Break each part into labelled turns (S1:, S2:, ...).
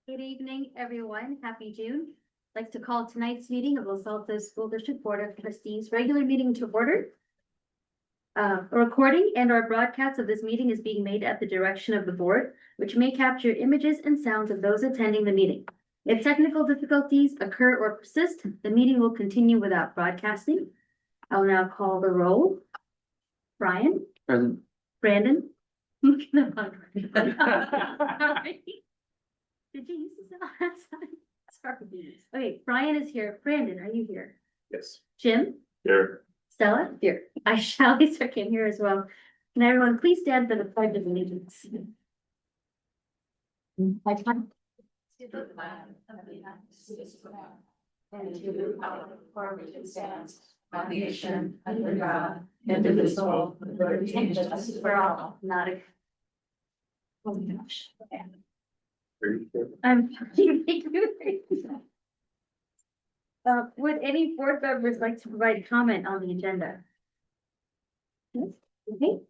S1: Good evening, everyone. Happy June. I'd like to call tonight's meeting of Los Altos School District Board of Trustees regular meeting to order. A recording and or broadcast of this meeting is being made at the direction of the board, which may capture images and sounds of those attending the meeting. If technical difficulties occur or persist, the meeting will continue without broadcasting. I'll now call the roll. Brian?
S2: Present.
S1: Brandon? Look at the mug. Did you use this last time? Sorry. Okay, Brian is here. Brandon, are you here?
S2: Yes.
S1: Jim?
S2: Here.
S1: Stella? Here. I shall be second here as well. Can everyone please stand for the pledge of allegiance? I can.
S3: To the flag of the United States of America, and to the republic for which it stands, one nation, under God, indivisible, with liberty and justice for all.
S1: Not a. Oh my gosh. Would any board members like to provide comment on the agenda? Yes, okay.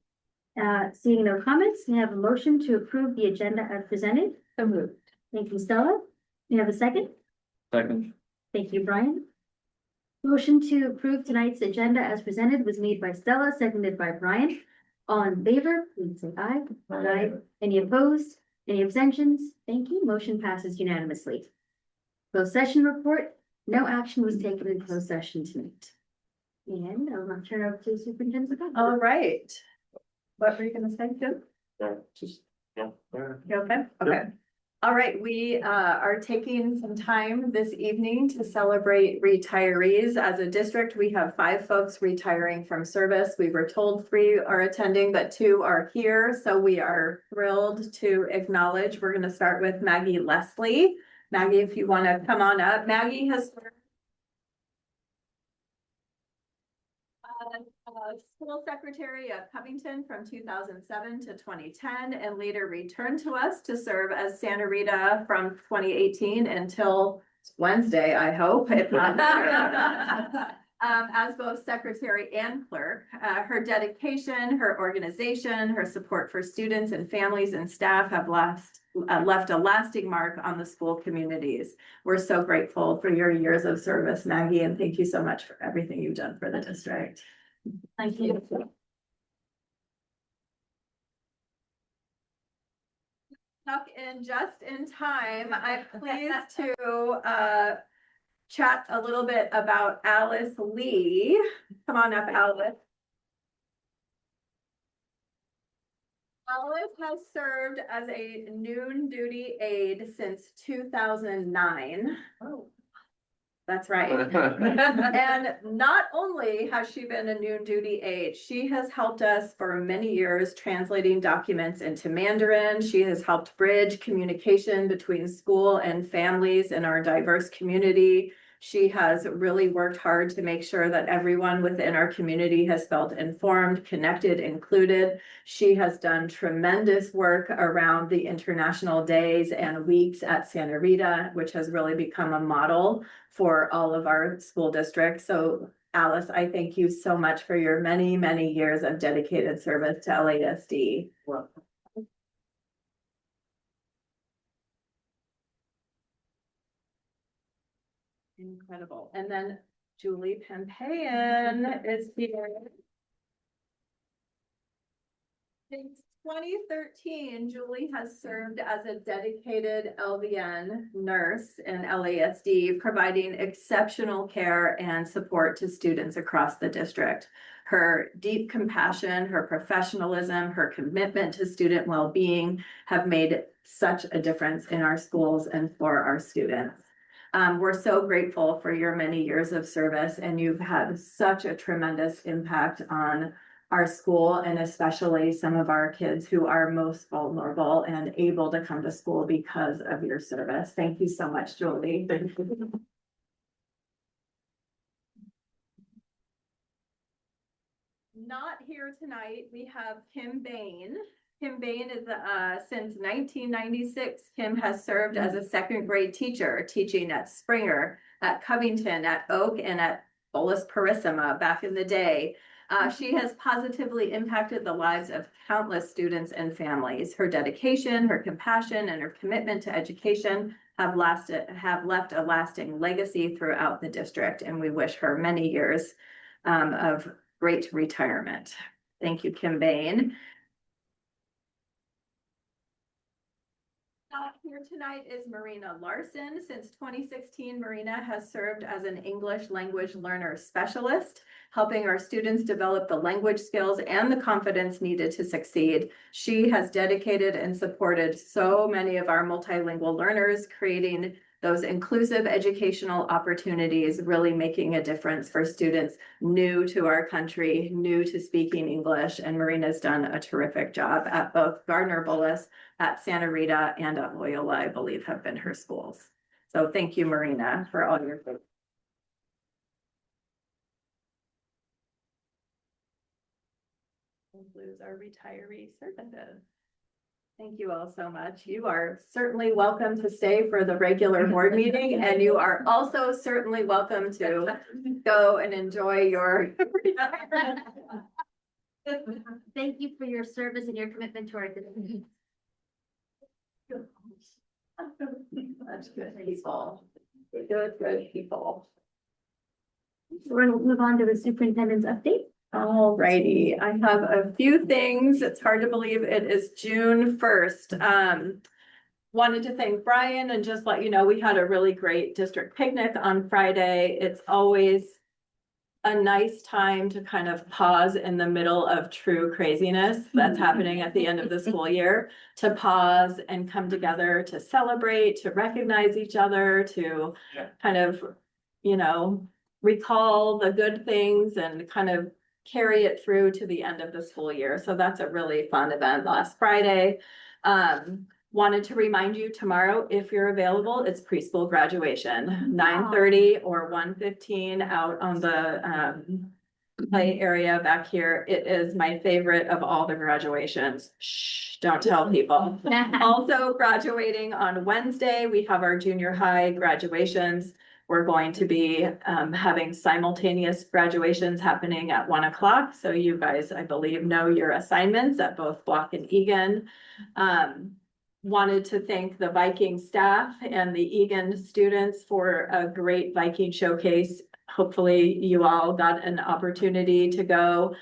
S1: Seeing no comments, we have a motion to approve the agenda as presented. So moved. Thank you, Stella. We have a second?
S2: Second.
S1: Thank you, Brian. Motion to approve tonight's agenda as presented was made by Stella, seconded by Brian. All in favor, please say aye. Aye. Any opposed? Any abstentions? Thank you. Motion passes unanimously. Closed session report. No action was taken in closed session tonight. And I'll now turn over to Superintendent.
S3: All right. What were you gonna say, Jim?
S2: Yeah.
S3: You okay? Okay. All right, we are taking some time this evening to celebrate retirees. As a district, we have 5 folks retiring from service. We were told 3 are attending, but 2 are here. So we are thrilled to acknowledge. We're gonna start with Maggie Leslie. Maggie, if you wanna come on up. Maggie has served school secretary of Covington from 2007 to 2010, and later returned to us to serve as Santa Rita from 2018 until Wednesday, I hope, if not. As both secretary and clerk. Her dedication, her organization, her support for students and families and staff have left a lasting mark on the school communities. We're so grateful for your years of service, Maggie, and thank you so much for everything you've done for the district.
S1: Thank you.
S3: Snuck in just in time. I'm pleased to chat a little bit about Alice Lee. Come on up, Alice. Alice has served as a noon duty aide since 2009. Oh. That's right. And not only has she been a noon duty aide, she has helped us for many years translating documents into Mandarin. She has helped bridge communication between school and families in our diverse community. She has really worked hard to make sure that everyone within our community has felt informed, connected, included. She has done tremendous work around the international days and weeks at Santa Rita, which has really become a model for all of our school districts. So Alice, I thank you so much for your many, many years of dedicated service to LASD.
S2: Well,
S3: Incredible. And then Julie Pampayan is here. Since 2013, Julie has served as a dedicated LVN nurse in LASD, providing exceptional care and support to students across the district. Her deep compassion, her professionalism, her commitment to student well-being have made such a difference in our schools and for our students. We're so grateful for your many years of service, and you've had such a tremendous impact on our school, and especially some of our kids who are most vulnerable and able to come to school because of your service. Thank you so much, Julie.
S2: thank you.
S3: Not here tonight, we have Kim Bain. Kim Bain is since 1996. Kim has served as a 2nd grade teacher, teaching at Springer, at Covington, at Oak, and at Bolus Parissima back in the day. She has positively impacted the lives of countless students and families. Her dedication, her compassion, and her commitment to education have left a lasting legacy throughout the district, and we wish her many years of great retirement. Thank you, Kim Bain. Here tonight is Marina Larson. Since 2016, Marina has served as an English language learner specialist, helping our students develop the language skills and the confidence needed to succeed. She has dedicated and supported so many of our multilingual learners, creating those inclusive educational opportunities, really making a difference for students new to our country, new to speaking English. And Marina's done a terrific job at both Gardner-Bullis, at Santa Rita, and at Loyola, I believe, have been her schools. So thank you, Marina, for all your work. Includes our retiree services. Thank you all so much. You are certainly welcome to stay for the regular board meeting, and you are also certainly welcome to go and enjoy your retirement.
S1: Thank you for your service and your commitment to our district.
S3: That's good people. Good people.
S1: We're gonna move on to the superintendent's update.
S3: All righty, I have a few things. It's hard to believe it is June 1st. Wanted to thank Brian and just let you know, we had a really great district picnic on Friday. It's always a nice time to kind of pause in the middle of true craziness that's happening at the end of the school year, to pause and come together to celebrate, to recognize each other, to kind of, you know, recall the good things and kind of carry it through to the end of the school year. So that's a really fun event last Friday. Wanted to remind you tomorrow, if you're available, it's preschool graduation, 9:30 or 1:15 out on the play area back here. It is my favorite of all the graduations. Shh, don't tell people. Also graduating on Wednesday, we have our junior high graduations. We're going to be having simultaneous graduations happening at 1 o'clock. So you guys, I believe, know your assignments at both Block and Egan. Wanted to thank the Viking staff and the Egan students for a great Viking showcase. Hopefully you all got an opportunity to go.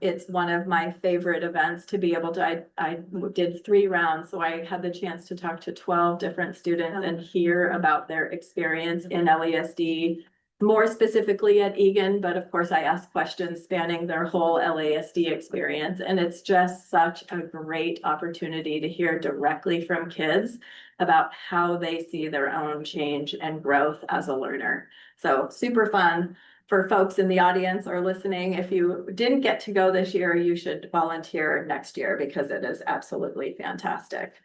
S3: It's one of my favorite events to be able to, I did 3 rounds, so I had the chance to talk to 12 different students and hear about their experience in LASD, more specifically at Egan, but of course I asked questions spanning their whole LASD experience. And it's just such a great opportunity to hear directly from kids about how they see their own change and growth as a learner. So super fun. For folks in the audience or listening, if you didn't get to go this year, you should volunteer next year because it is absolutely fantastic.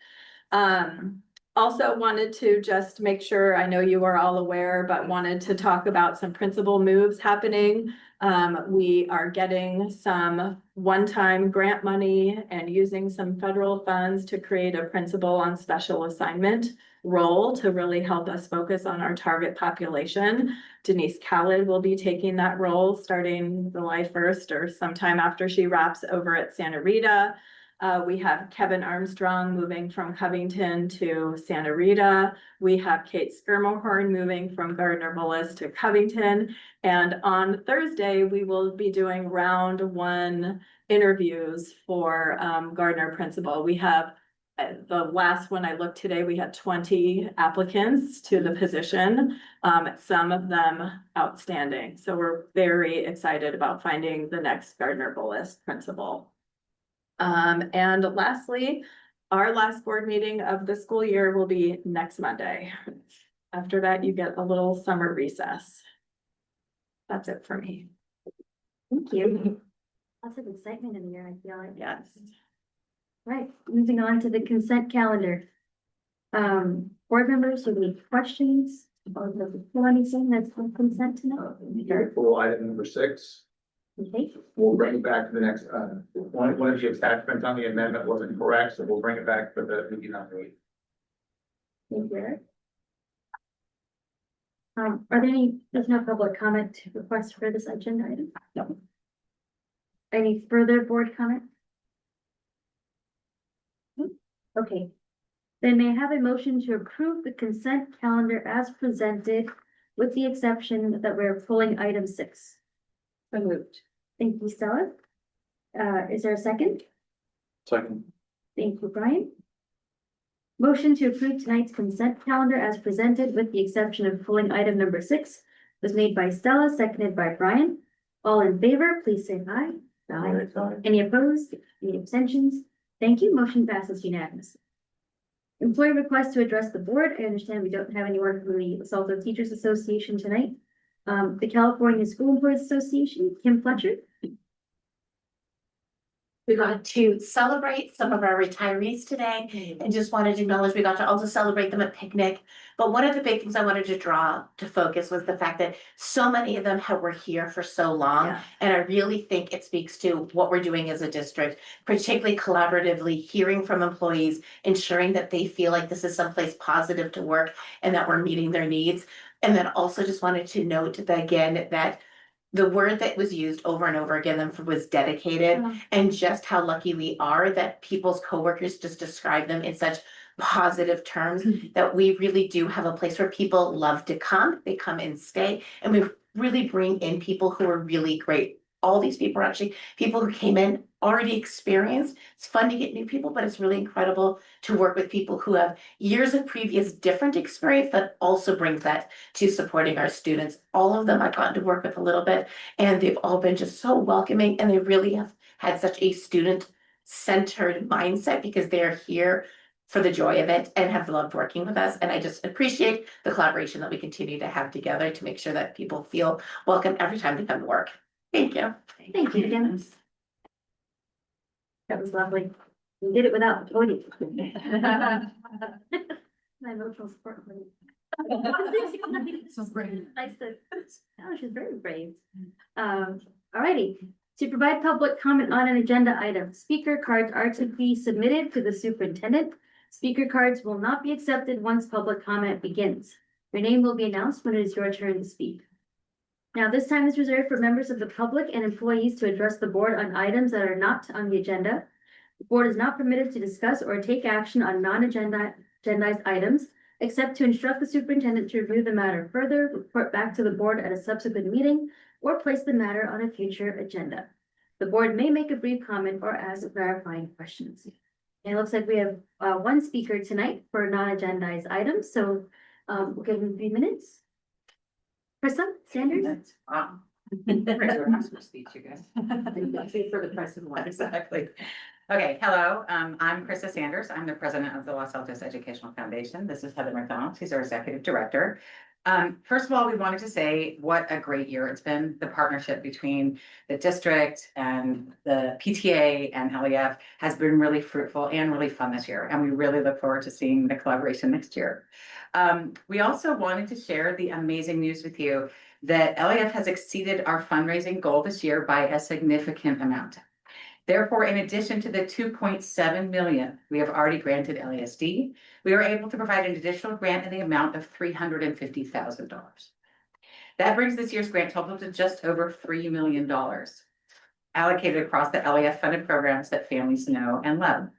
S3: Also wanted to just make sure, I know you are all aware, but wanted to talk about some principal moves happening. We are getting some one-time grant money and using some federal funds to create a principal on special assignment role to really help us focus on our target population. Denise Khaled will be taking that role starting July 1st or sometime after she wraps over at Santa Rita. We have Kevin Armstrong moving from Covington to Santa Rita. We have Kate Skirmahorn moving from Gardner-Bullis to Covington. And on Thursday, we will be doing round 1 interviews for Gardner principal. We have the last one I looked today, we had 20 applicants to the position, some of them outstanding. So we're very excited about finding the next Gardner-Bullis principal. And lastly, our last board meeting of the school year will be next Monday. After that, you get a little summer recess. That's it for me.
S1: Thank you. Lots of excitement in the air, I feel like.
S3: Yes.
S1: Right, moving on to the consent calendar. Board members, do you have any questions? Or anything that's on consent tonight?
S4: Cool, item number 6.
S1: Okay.
S4: We'll bring it back to the next, one of the attachments on the amendment wasn't correct, so we'll bring it back for the meeting on the 8th.
S1: Thank you. Are there any, there's no public comment request for this agenda item?
S3: No.
S1: Any further board comment? Okay. Then may I have a motion to approve the consent calendar as presented with the exception that we're pulling item 6.
S3: So moved.
S1: Thank you, Stella. Is there a second?
S2: Second.
S1: Thank you, Brian. Motion to approve tonight's consent calendar as presented with the exception of pulling item number 6 was made by Stella, seconded by Brian. All in favor, please say aye. Aye. Any opposed? Any abstentions? Thank you. Motion passes unanimously. Employee request to address the board. I understand we don't have anyone from the Salto Teachers Association tonight. The California School Employees Association, Kim Fletcher.
S5: We got to celebrate some of our retirees today and just wanted to acknowledge we got to also celebrate them at picnic. But one of the big things I wanted to draw to focus was the fact that so many of them were here for so long.
S3: Yeah.
S5: And I really think it speaks to what we're doing as a district, particularly collaboratively hearing from employees, ensuring that they feel like this is someplace positive to work and that we're meeting their needs. And then also just wanted to note that again, that the word that was used over and over again was dedicated, and just how lucky we are that people's coworkers just describe them in such positive terms, that we really do have a place where people love to come, they come and stay, and we really bring in people who are really great. All these people are actually people who came in already experienced. It's fun to get new people, but it's really incredible to work with people who have years of previous different experience that also brings that to supporting our students. All of them I've gotten to work with a little bit, and they've all been just so welcoming, and they really have had such a student-centered mindset because they're here for the joy of it and have loved working with us. And I just appreciate the collaboration that we continue to have together to make sure that people feel welcome every time they come to work. Thank you.
S1: Thank you, Kim. That was lovely. We did it without voting. My emotional support.
S5: So brave.
S1: Nice to, oh, she's very brave. Alrighty. To provide public comment on an agenda item, speaker cards are to be submitted to the superintendent. Speaker cards will not be accepted once public comment begins. Your name will be announced when it is your turn to speak. Now, this time is reserved for members of the public and employees to address the board on items that are not on the agenda. The board is not permitted to discuss or take action on non-agendized items, except to instruct the superintendent to review the matter further, report back to the board at a subsequent meeting, or place the matter on a future agenda. The board may make a brief comment or ask clarifying questions. And it looks like we have one speaker tonight for non-agendized items, so we'll give him 3 minutes. Krista Sanders?
S6: Wow. Speech, you guys. For the price of one. Exactly. Okay, hello, I'm Krista Sanders. I'm the president of the Los Altos Educational Foundation. This is Heather McDonald. She's our executive director. First of all, we wanted to say what a great year it's been. The partnership between the district and the PTA and LEF has been really fruitful and really fun this year. And we really look forward to seeing the collaboration next year. We also wanted to share the amazing news with you that LEF has exceeded our fundraising goal this year by a significant amount. Therefore, in addition to the 2.7 million we have already granted LASD, we are able to provide an additional grant in the amount of $350,000. That brings this year's grant total to just over $3 million allocated across the LAF funded programs that families know and love.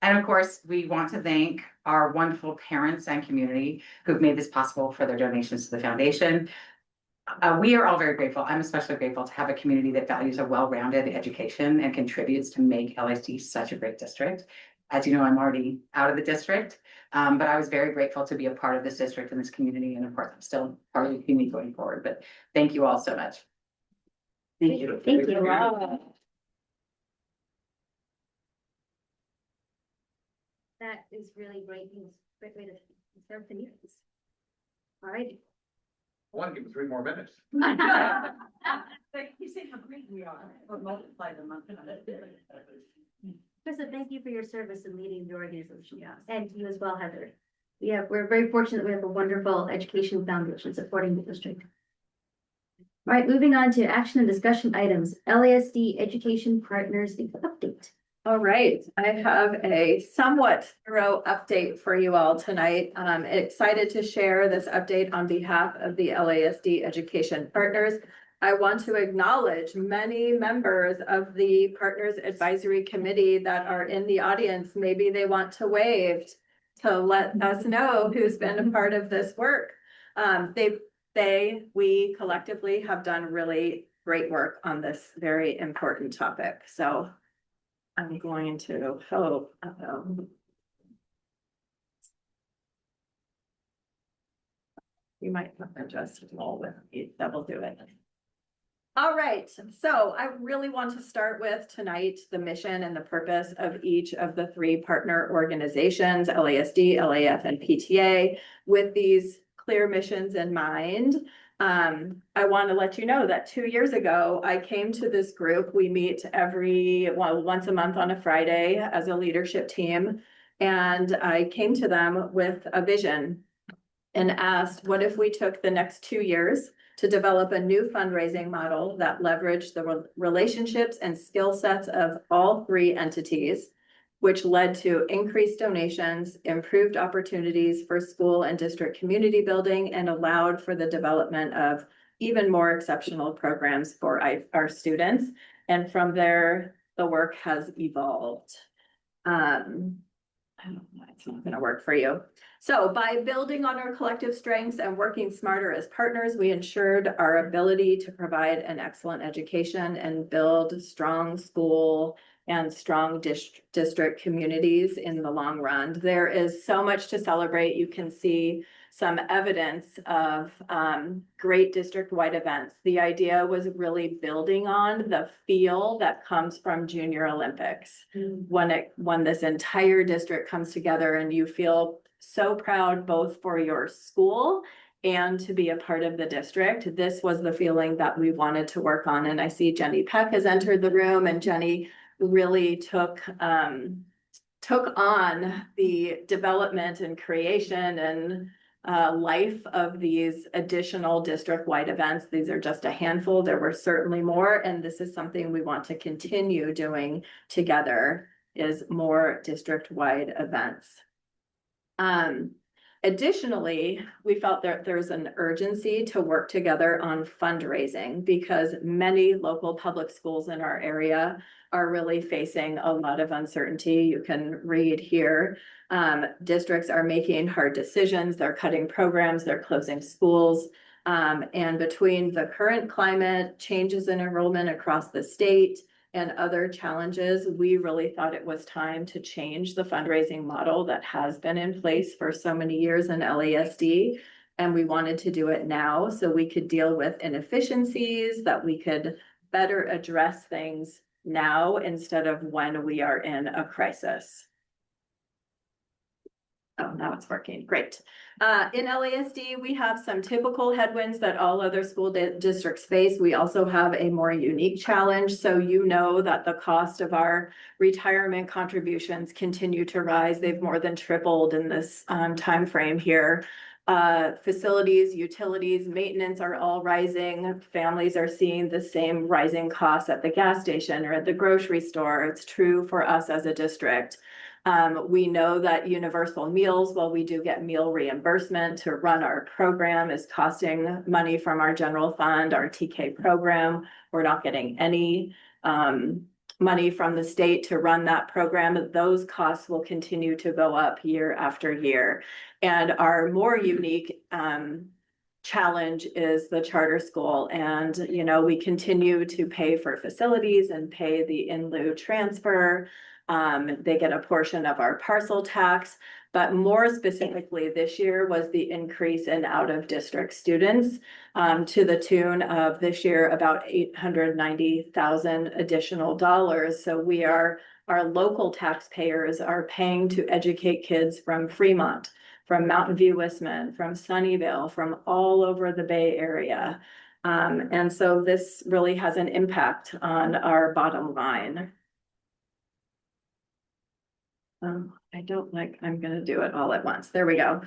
S6: And of course, we want to thank our wonderful parents and community who've made this possible for their donations to the foundation. We are all very grateful. I'm especially grateful to have a community that values a well-rounded education and contributes to make LSD such a great district. As you know, I'm already out of the district, but I was very grateful to be a part of this district and this community. And of course, I'm still part of the community going forward, but thank you all so much.
S1: Thank you. Thank you.
S3: Wow.
S1: That is really great news. Great way to start the news. All right.
S4: I want to give him 3 more minutes.
S6: You say how great we are, or multiply them up.
S1: Krista, thank you for your service in leading the organization. Yeah. And you as well, Heather. We're very fortunate we have a wonderful education foundation supporting the district. All right, moving on to action and discussion items. LASD Education Partners update.
S3: All right, I have a somewhat thorough update for you all tonight. I'm excited to share this update on behalf of the LASD Education Partners. I want to acknowledge many members of the Partners Advisory Committee that are in the audience. Maybe they want to wave. to let us know who's been a part of this work. We collectively have done really great work on this very important topic, so I'm going to hope. You might have to just roll with me, that will do it. All right, so I really want to start with tonight, the mission and the purpose of each of the three partner organizations, LASD, LAF, and PTA, with these clear missions in mind. I want to let you know that 2 years ago, I came to this group. We meet once a month on a Friday as a leadership team. And I came to them with a vision and asked, what if we took the next 2 years to develop a new fundraising model that leveraged the relationships and skill sets of all three entities, which led to increased donations, improved opportunities for school and district community building, and allowed for the development of even more exceptional programs for our students. And from there, the work has evolved. I don't know, it's not going to work for you. So by building on our collective strengths and working smarter as partners, we ensured our ability to provide an excellent education and build strong school and strong district communities in the long run. There is so much to celebrate. You can see some evidence of great district-wide events. The idea was really building on the feel that comes from Junior Olympics. When this entire district comes together and you feel so proud both for your school and to be a part of the district. This was the feeling that we wanted to work on. And I see Jenny Peck has entered the room, and Jenny really took on the development and creation and life of these additional district-wide events. These are just a handful. There were certainly more, and this is something we want to continue doing together, is more district-wide events. Additionally, we felt that there's an urgency to work together on fundraising because many local public schools in our area are really facing a lot of uncertainty. You can read here, districts are making hard decisions. They're cutting programs, they're closing schools. And between the current climate, changes in enrollment across the state, and other challenges, we really thought it was time to change the fundraising model that has been in place for so many years in LASD. And we wanted to do it now so we could deal with inefficiencies, that we could better address things now instead of when we are in a crisis. Oh, now it's working. Great. In LASD, we have some typical headwinds that all other school districts face. We also have a more unique challenge. So you know that the cost of our retirement contributions continue to rise. They've more than tripled in this time frame here. Facilities, utilities, maintenance are all rising. Families are seeing the same rising costs at the gas station or at the grocery store. It's true for us as a district. We know that universal meals, while we do get meal reimbursement to run our program, is costing money from our general fund, our TK program. We're not getting any money from the state to run that program. Those costs will continue to go up year after year. And our more unique challenge is the charter school. And, you know, we continue to pay for facilities and pay the in lieu transfer. They get a portion of our parcel tax, but more specifically this year was the increase in out of district students to the tune of this year about $890,000 additional dollars. So our local taxpayers are paying to educate kids from Fremont, from Mountain View, Wisman, from Sunnyvale, from all over the Bay Area. And so this really has an impact on our bottom line. I'm gonna do it all at once. There we go.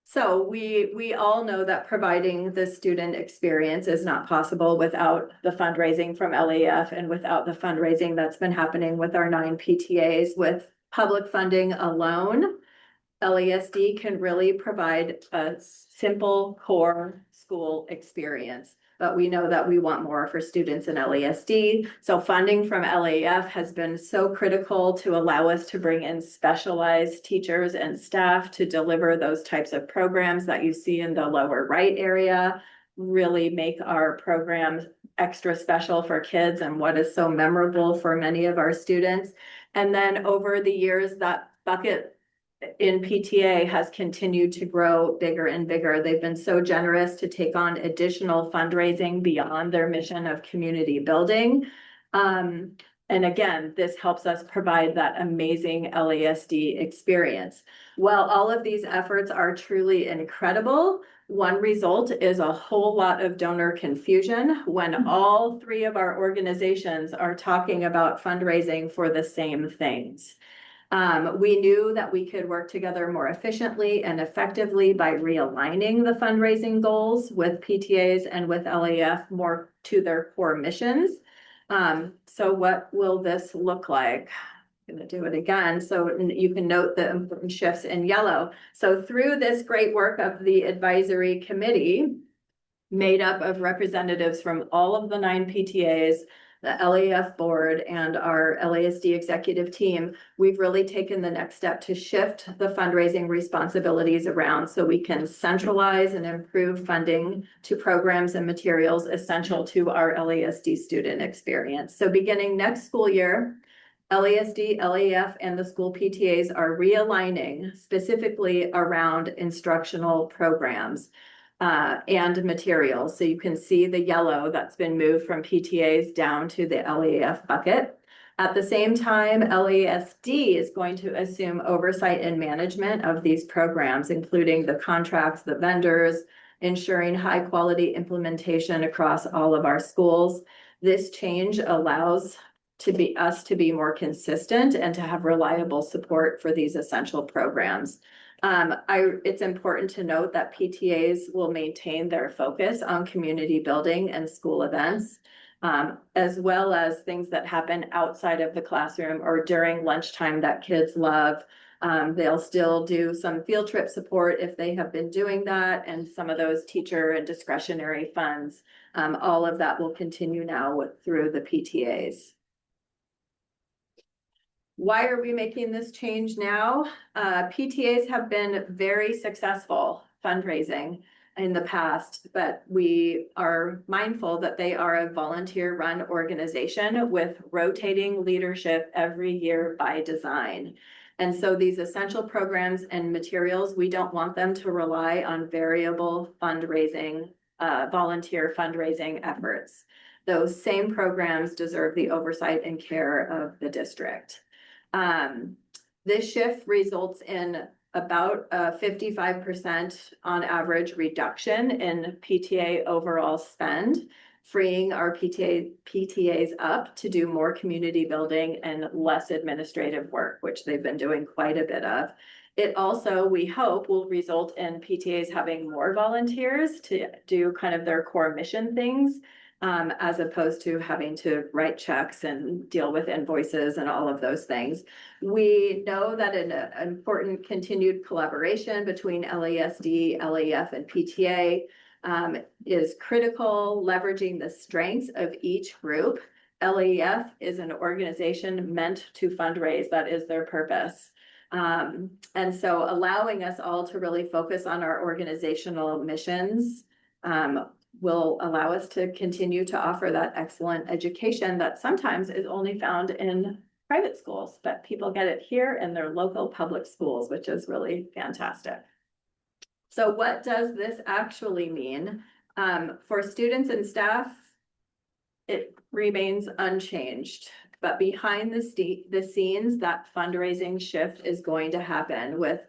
S3: So we all know that providing the student experience is not possible without the fundraising from LAF and without the fundraising that's been happening with our 9 PTAs. With public funding alone, LASD can really provide a simple core school experience. but we know that we want more for students in LASD. So funding from LAF has been so critical to allow us to bring in specialized teachers and staff to deliver those types of programs that you see in the lower right area, really make our programs extra special for kids and what is so memorable for many of our students. And then over the years, that bucket in PTA has continued to grow bigger and bigger. They've been so generous to take on additional fundraising beyond their mission of community building. And again, this helps us provide that amazing LASD experience. While all of these efforts are truly incredible, one result is a whole lot of donor confusion when all three of our organizations are talking about fundraising for the same things. We knew that we could work together more efficiently and effectively by realigning the fundraising goals with PTAs and with LAF more to their core missions. So what will this look like? I'm gonna do it again, so you can note the important shifts in yellow. So through this great work of the advisory committee, made up of representatives from all of the 9 PTAs, the LAF board, and our LASD executive team, we've really taken the next step to shift the fundraising responsibilities around so we can centralize and improve funding to programs and materials essential to our LASD student experience. So beginning next school year, LASD, LAF, and the school PTAs are realigning specifically around instructional programs and materials. So you can see the yellow that's been moved from PTAs down to the LAF bucket. At the same time, LASD is going to assume oversight and management of these programs, including the contracts, the vendors, ensuring high quality implementation across all of our schools. This change allows us to be more consistent and to have reliable support for these essential programs. It's important to note that PTAs will maintain their focus on community building and school events, as well as things that happen outside of the classroom or during lunchtime that kids love. They'll still do some field trip support if they have been doing that, and some of those teacher and discretionary funds. All of that will continue now through the PTAs. Why are we making this change now? PTAs have been very successful fundraising in the past, but we are mindful that they are a volunteer-run organization with rotating leadership every year by design. And so these essential programs and materials, we don't want them to rely on variable fundraising, volunteer fundraising efforts. Those same programs deserve the oversight and care of the district. This shift results in about a 55% on average reduction in PTA overall spend, freeing our PTAs up to do more community building and less administrative work, which they've been doing quite a bit of. It also, we hope, will result in PTAs having more volunteers to do kind of their core mission things, as opposed to having to write checks and deal with invoices and all of those things. We know that an important continued collaboration between LASD, LAF, and PTA is critical, leveraging the strengths of each group. LAF is an organization meant to fundraise. That is their purpose. And so allowing us all to really focus on our organizational missions will allow us to continue to offer that excellent education that sometimes is only found in private schools, but people get it here in their local public schools, which is really fantastic. So what does this actually mean? For students and staff, it remains unchanged, but behind the scenes, that fundraising shift is going to happen with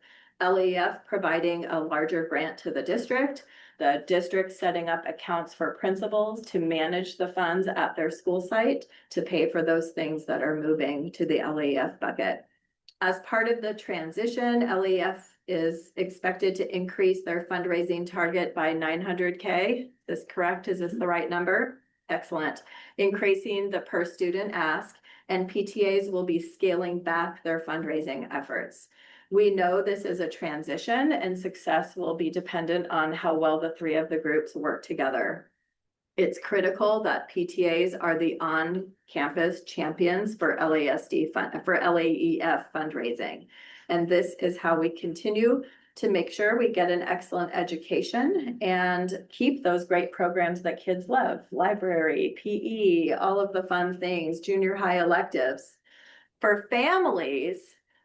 S3: LAF providing a larger grant to the district setting up accounts for principals to manage the funds at their school site to pay for those things that are moving to the LAF bucket. As part of the transition, LAF is expected to increase their fundraising target by 900K. Is this correct? Is this the right number? Excellent. Increasing the per student ask, and PTAs will be scaling back their fundraising efforts. We know this is a transition and success will be dependent on how well the three of the groups work together. it's critical that PTAs are the on-campus champions for LASD for LAEF fundraising. And this is how we continue to make sure we get an excellent education and keep those great programs that kids love, library, PE, all of the fun things, junior high electives. For families,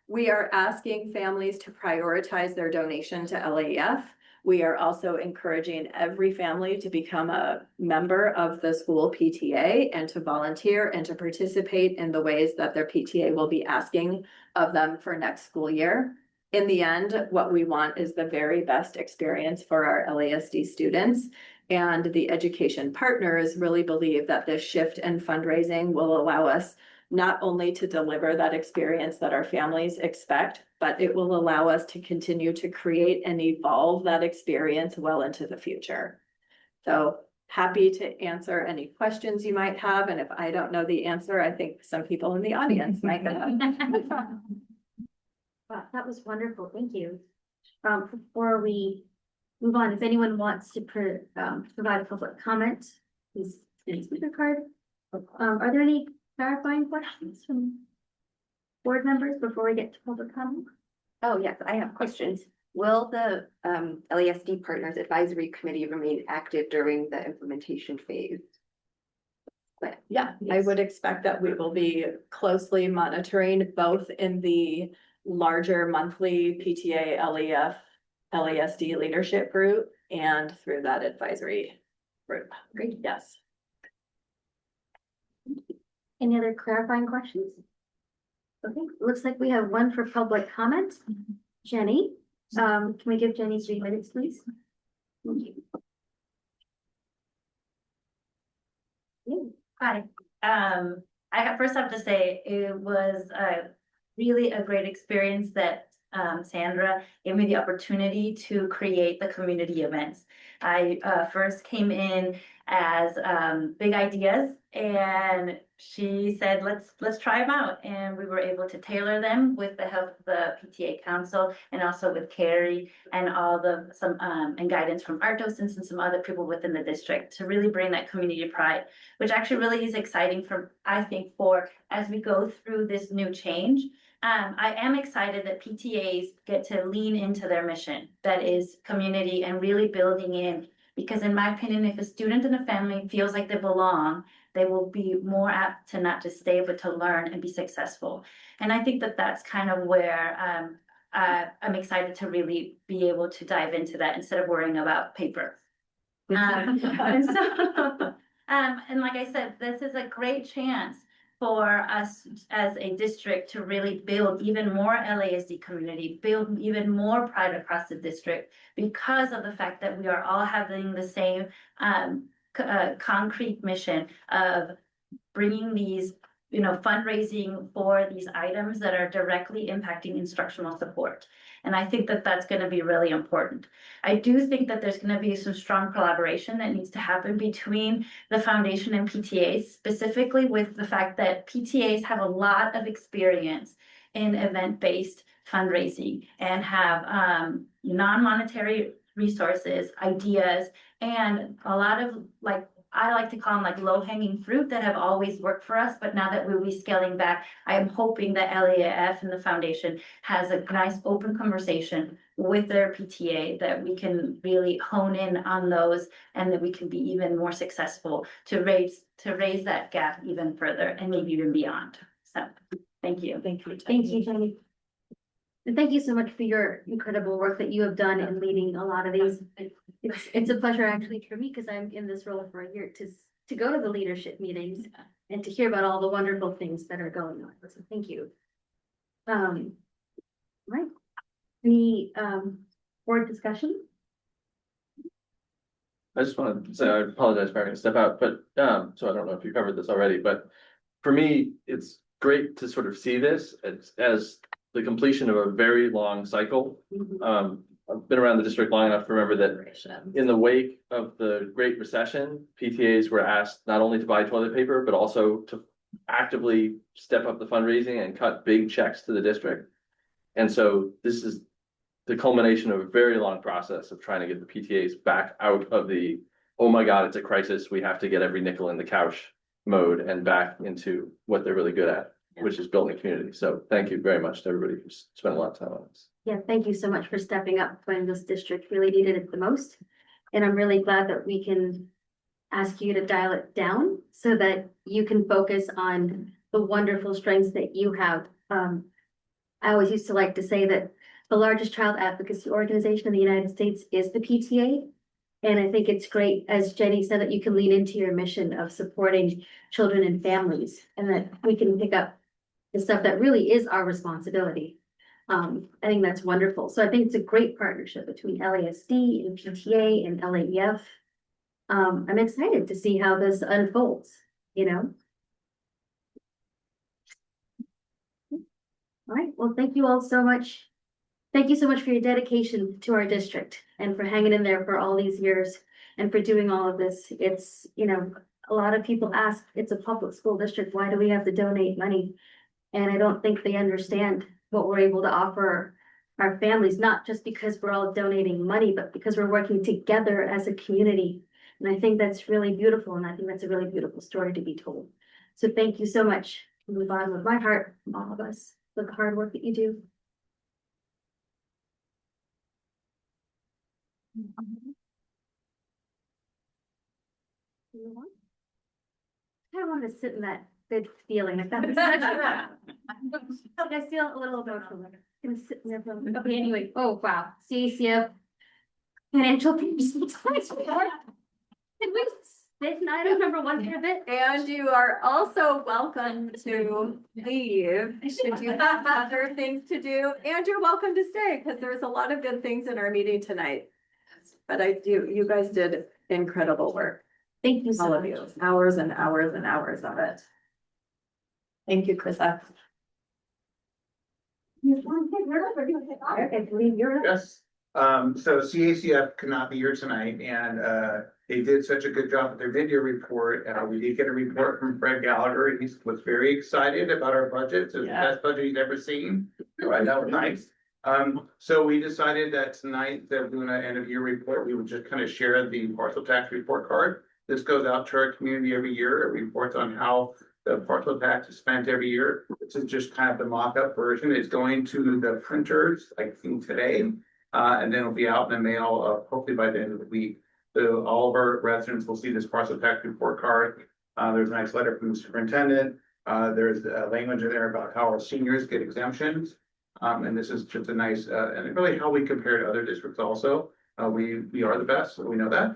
S3: we are asking families to prioritize their donation to LAEF. We are also encouraging every family to become a member of the school PTA and to volunteer and to participate in the ways that their PTA will be asking of them for next school year. In the end, what we want is the very best experience for our LASD students. And the education partners really believe that this shift in fundraising will allow us not only to deliver that experience that our families expect, but it will allow us to continue to create and evolve that experience well into the future. So happy to answer any questions you might have. And if I don't know the answer, I think some people in the audience might know.
S1: Wow, that was wonderful. Thank you. Before we move on, if anyone wants to provide a public comment, please use the speaker card. Are there any clarifying questions from board members before we get to public comment?
S7: Oh, yes, I have questions. Will the LASD Partners Advisory Committee remain active during the implementation phase?
S3: Yeah, I would expect that we will be closely monitoring both in the larger monthly PTA LEF LASD leadership group and through that advisory group. Great, yes.
S1: Any other clarifying questions? Okay, looks like we have one for public comment. Jenny, can we give Jenny 3 minutes, please? Thank you.
S8: Hi, I first have to say it was really a great experience that Sandra gave me the opportunity to create the community events. I first came in as big ideas, and she said, let's try them out. And we were able to tailor them with the help of the PTA Council and also with Carrie and and guidance from art docents and some other people within the district to really bring that community pride, which actually really is exciting I think, for as we go through this new change. I am excited that PTAs get to lean into their mission, that is community and really building in, because in my opinion, if a student and a family feels like they belong, they will be more apt to not just stay, but to learn and be successful. And I think that that's kind of where I'm excited to really be able to dive into that instead of worrying about paper. And like I said, this is a great chance for us as a district to really build even more LASD community, build even more pride across the district, because of the fact that we are all having the same concrete mission of bringing these, fundraising for these items that are directly impacting instructional support. And I think that that's going to be really important. I do think that there's going to be some strong collaboration that needs to happen between the foundation and PTAs, specifically with the fact that PTAs have a lot of experience in event-based fundraising and have non-monetary resources, ideas, and a lot of, I like to call them low-hanging fruit that have always worked for us, but now that we'll be scaling back, I am hoping that LAF and the foundation has a nice open conversation with their PTA, that we can really hone in on those and that we can be even more successful to raise that gap even further and maybe even beyond. So thank you.
S3: Thank you.
S1: Thank you, Jenny. And thank you so much for your incredible work that you have done in leading a lot of these. It's a pleasure actually for me, because I'm in this role for a year, to go to the leadership meetings and to hear about all the wonderful things that are going on. So thank you. Right. Any board discussion?
S2: I just want to say, I apologize for having to step out, but, so I don't know if you covered this already, but for me, it's great to sort of see this as the completion of a very long cycle. I've been around the district long enough to remember that in the wake of the Great Recession, PTAs were asked not only to buy toilet paper, but also to actively step up the fundraising and cut big checks to the district. And so this is the culmination of a very long process of trying to get the PTAs back out of the oh my God, it's a crisis, we have to get every nickel in the couch mode and back into what they're really good at, which is building community. So thank you very much to everybody who's spent a lot of time on this.
S1: Yeah, thank you so much for stepping up when this district really needed it the most. And I'm really glad that we can ask you to dial it down so that you can focus on the wonderful strengths that you have. I always used to like to say that the largest child advocacy organization in the United States is the PTA. And I think it's great, as Jenny said, that you can lean into your mission of supporting children and families, and that we can pick up the stuff that really is our responsibility. I think that's wonderful. So I think it's a great partnership between LASD and PTA and LAEF. I'm excited to see how this unfolds, you know? All right, well, thank you all so much. Thank you so much for your dedication to our district and for hanging in there for all these years and for doing all of this. It's, you know, a lot of people ask, it's a public school district, why do we have to donate money? And I don't think they understand what we're able to offer our families, not just because we're all donating money, but because we're working together as a community. And I think that's really beautiful. And I think that's a really beautiful story to be told. So thank you so much from the bottom of my heart, from all of us, for the hard work that you do. I don't want to sit in that good feeling. Like that was such a. I feel a little emotional. Gonna sit in there. Okay, anyway. Oh, wow. CACF. Financial peace. Can we sit in item number 1 for a bit?
S3: And you are also welcome to leave if you have other things to do, and you're welcome to stay because there's a lot of good things in our meeting tonight. But you guys did incredible work,
S1: Thank you so
S3: all of
S1: much.
S3: you, hours and hours and hours of it. Thank you, Krista.
S1: I believe you're up.
S4: Yes, so CACF could not be here tonight, and they did such a good job with their video report. We did get a report from Fred Gallagher. He was very excited about our budget. It's the best budget he's ever seen. Right, that was nice. So we decided that tonight that we're gonna end of year report, we would just kind of share the parcel tax report card. This goes out to our community every year. It reports on how the parcel tax is spent every year. This is just kind of the mock-up version. It's going to the printers, I think today. And then it'll be out in the mail, hopefully by the end of the week. So all of our residents will see this parcel tax report card. There's a nice letter from the superintendent. There's language in there about how our seniors get exemptions. And this is just a nice, and really how we compare to other districts also. We are the best, so we know that.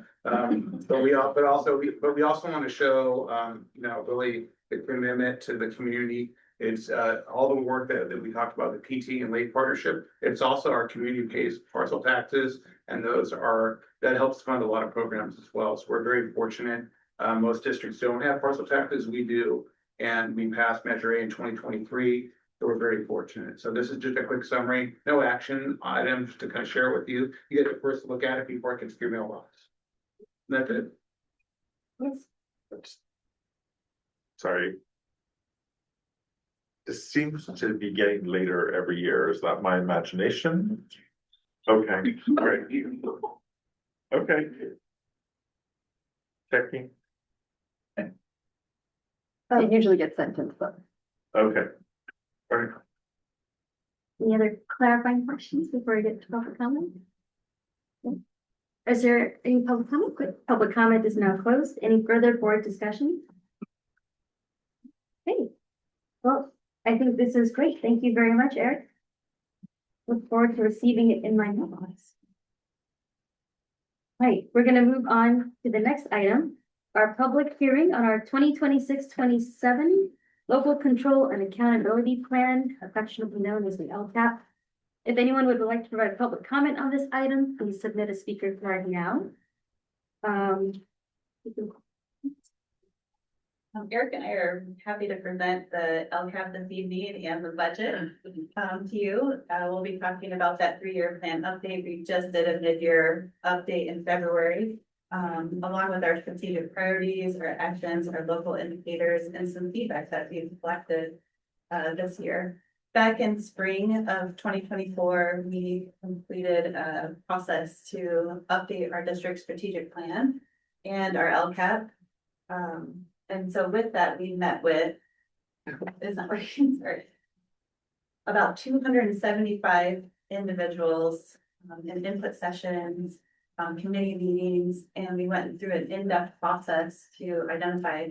S4: But we also want to show, you know, really the commitment to the community. It's all the work that we talked about, the PT and late partnership. It's also our community pays parcel taxes, and that helps fund a lot of programs as well. So we're very fortunate. Most districts don't have parcel taxes, we do, and we passed Measure A in 2023. So we're very fortunate. So this is just a quick summary, no action items to kind of share with you. You get to first look at it before it gets to your mailbox. That's it.
S1: Yes.
S9: Sorry. This seems to be getting later every year. Is that my imagination? Okay, great. Okay. Checking.
S7: It usually gets sent in, but.
S9: Okay. All right.
S1: Any other clarifying questions before we get to public comment? Is there any public comment? Quick, public comment is now closed. Any further board discussion? Okay, well, I think this is great. Thank you very much, Eric. Look forward to receiving it in my mailbox. Right, we're gonna move on to the next item, our public hearing on our 2026-27 Local Control and Accountability Plan, affectionately known as the LCAP. If anyone would like to provide public comment on this item, please submit a speaker card now.
S10: Eric and I are happy to present the LCAP this evening and the budget to you. We'll be talking about that 3-year plan update. We just did a mid-year update in February, along with our strategic priorities, our actions, our local indicators, and some feedback that we've collected this year. Back in spring of 2024, we completed a process to update our district strategic plan. and our LCAP. And so with that, we met with, it's not working, sorry. About 275 individuals in input sessions, committee meetings, and we went through an in-depth process to identify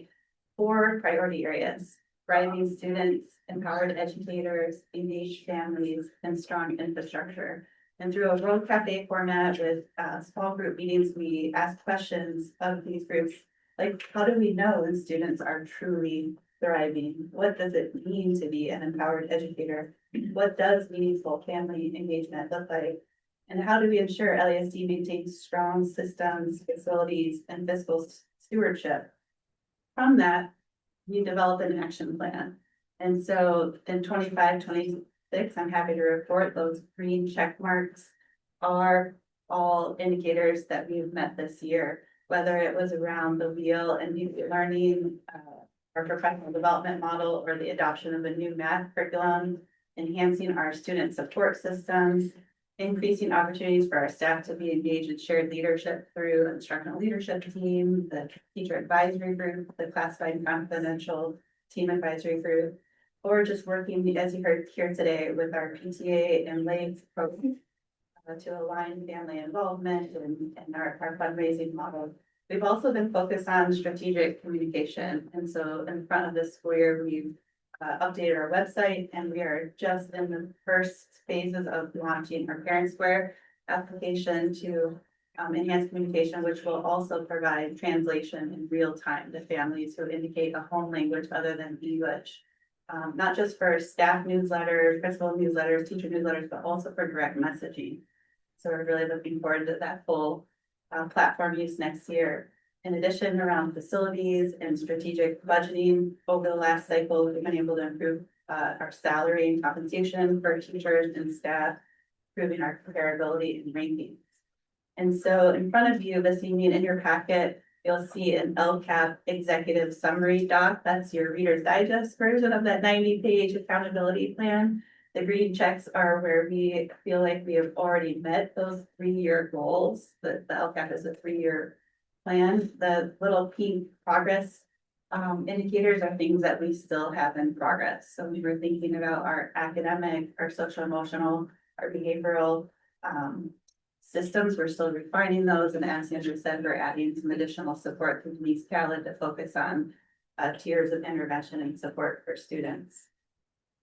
S10: 4 priority areas: thriving students, empowered educators, engaged families, and strong infrastructure. And through a World Cafe format with small group meetings, we asked questions of these groups, like, how do we know when students are truly thriving? What does it mean to be an empowered educator? What does meaningful family engagement look like? And how do we ensure LASD maintains strong systems, facilities, and fiscal stewardship? From that, we develop an action plan. And so in 25-26, I'm happy to report those green check marks are all indicators that we've met this year, whether it was around the wheel and new learning, our professional development model, or the adoption of a new math curriculum, enhancing our student support systems, increasing opportunities for our staff to be engaged in shared leadership through instructional leadership team, the teacher advisory group, the classified and confidential team advisory group, or just working, as you heard here today, with our PTA and LAGS program to align family involvement and our fundraising model. We've also been focused on strategic communication. And so in front of this school year, we've updated our website, and we are just in the first phases of launching our Parent Square application to enhance communication, which will also provide translation in real time to families who indicate a home language other than English. Not just for staff newsletters, principal newsletters, teacher newsletters, but also for direct messaging. So we're really looking forward to that full platform use next year. In addition, around facilities and strategic budgeting, over the last cycle, we've been able to improve our salary and compensation for teachers and staff, improving our comparability and rankings. And so in front of you this evening in your packet, you'll see an LCAP executive summary doc. That's your Reader's Digest version of that 90-page accountability plan. The green checks are where we feel like we have already met those 3-year goals. The LCAP is a 3-year plan. The little pink progress indicators are things that we still have in progress. So we were thinking about our academic, our social emotional, our behavioral systems. We're still refining those. And as Andrew said, we're adding some additional support through Denise Khaled to focus on tiers of intervention and support for students.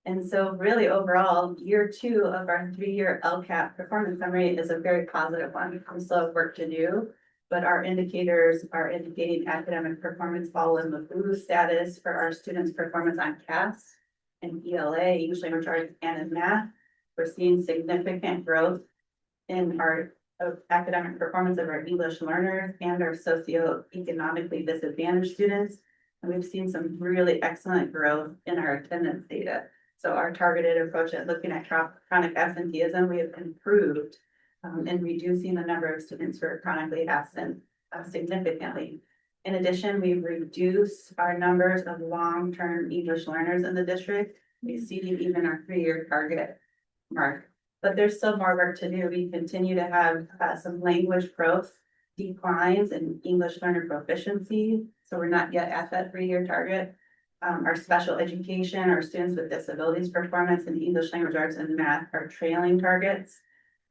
S10: And so really overall, year 2 of our 3-year LCAP performance summary is a very positive one. We still have work to do, but our indicators are indicating academic performance fall in the blue status for our students' performance on CAS and ELA, English language arts, and in math. We're seeing significant growth in our academic performance of our English learners and our socioeconomically disadvantaged students. And we've seen some really excellent growth in our attendance data. So our targeted approach at looking at chronic absenteeism, we have improved in reducing the number of students who are chronically absent significantly. In addition, we've reduced our numbers of long-term English learners in the district, exceeding even our 3-year target mark. But there's still more work to do. We continue to have some language growth declines in English learner proficiency. So we're not yet at that 3-year target. Our special education, our students with disabilities performance in English language arts and math are trailing targets.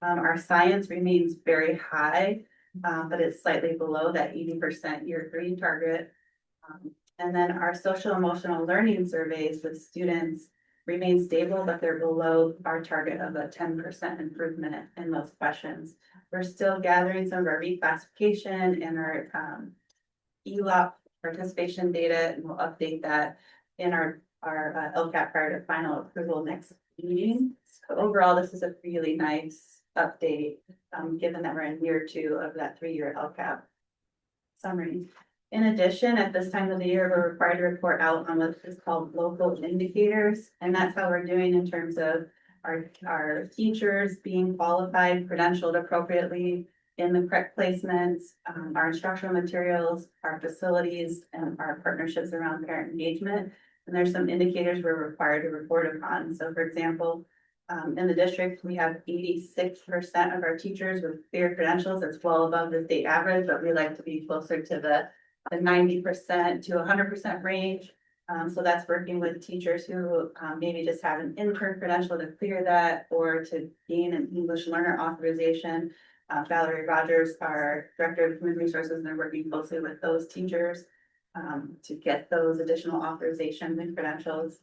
S10: Our science remains very high, but it's slightly below that 80% year 3 target. And then our social emotional learning surveys with students remain stable, but they're below our target of a 10% improvement in those questions. We're still gathering some of our reclassification and our ELOP participation data, and we'll update that in our LCAP prior to final approval next meeting. So overall, this is a really nice update, given that we're in year 2 of that 3-year LCAP summary. In addition, at this time of the year, we're required to report out on what is called local indicators, and that's how we're doing in terms of our teachers being qualified, credentialed appropriately in the correct placements, our instructional materials, our facilities, and our partnerships around parent engagement. And there's some indicators we're required to report upon. So for example, In the district, we have 86% of our teachers with clear credentials. That's well above the state average, but we like to be closer to the 90% to 100% range. So that's working with teachers who maybe just have an intern credential to clear that or to gain an English learner authorization. Valerie Rogers, our Director of Human Resources, and they're working closely with those teachers to get those additional authorizations and credentials.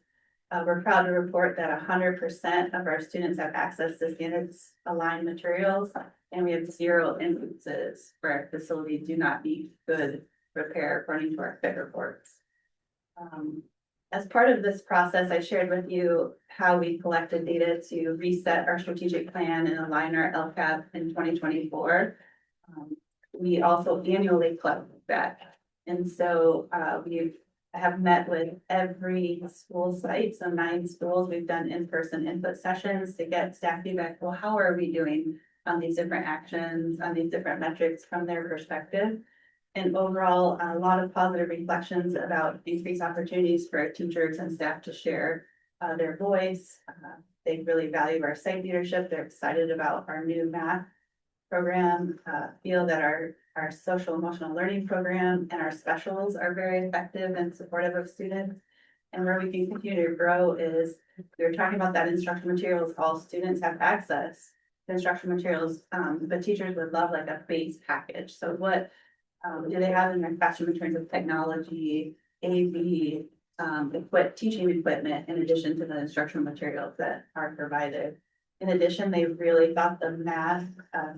S10: We're proud to report that 100% of our students have access to standards aligned materials, and we have 0 instances where our facilities do not meet good repair according to our FIT reports. As part of this process, I shared with you how we collected data to reset our strategic plan and align our LCAP in 2024. We also annually collect that. And so we have met with every school site, so 9 schools. We've done in-person input sessions to get staff feedback. Well, how are we doing on these different actions, on these different metrics from their perspective? And overall, a lot of positive reflections about increased opportunities for teachers and staff to share their voice. They really value our site leadership. They're excited about our new math program, feel that our social emotional learning program and our specials are very effective and supportive of students. And where we can continue to grow is, we were talking about that instructional materials, all students have access to instructional materials, but teachers would love like a base package. So what do they have in their classroom in terms of technology, AV, teaching equipment, in addition to the instructional materials that are provided? In addition, they really thought the math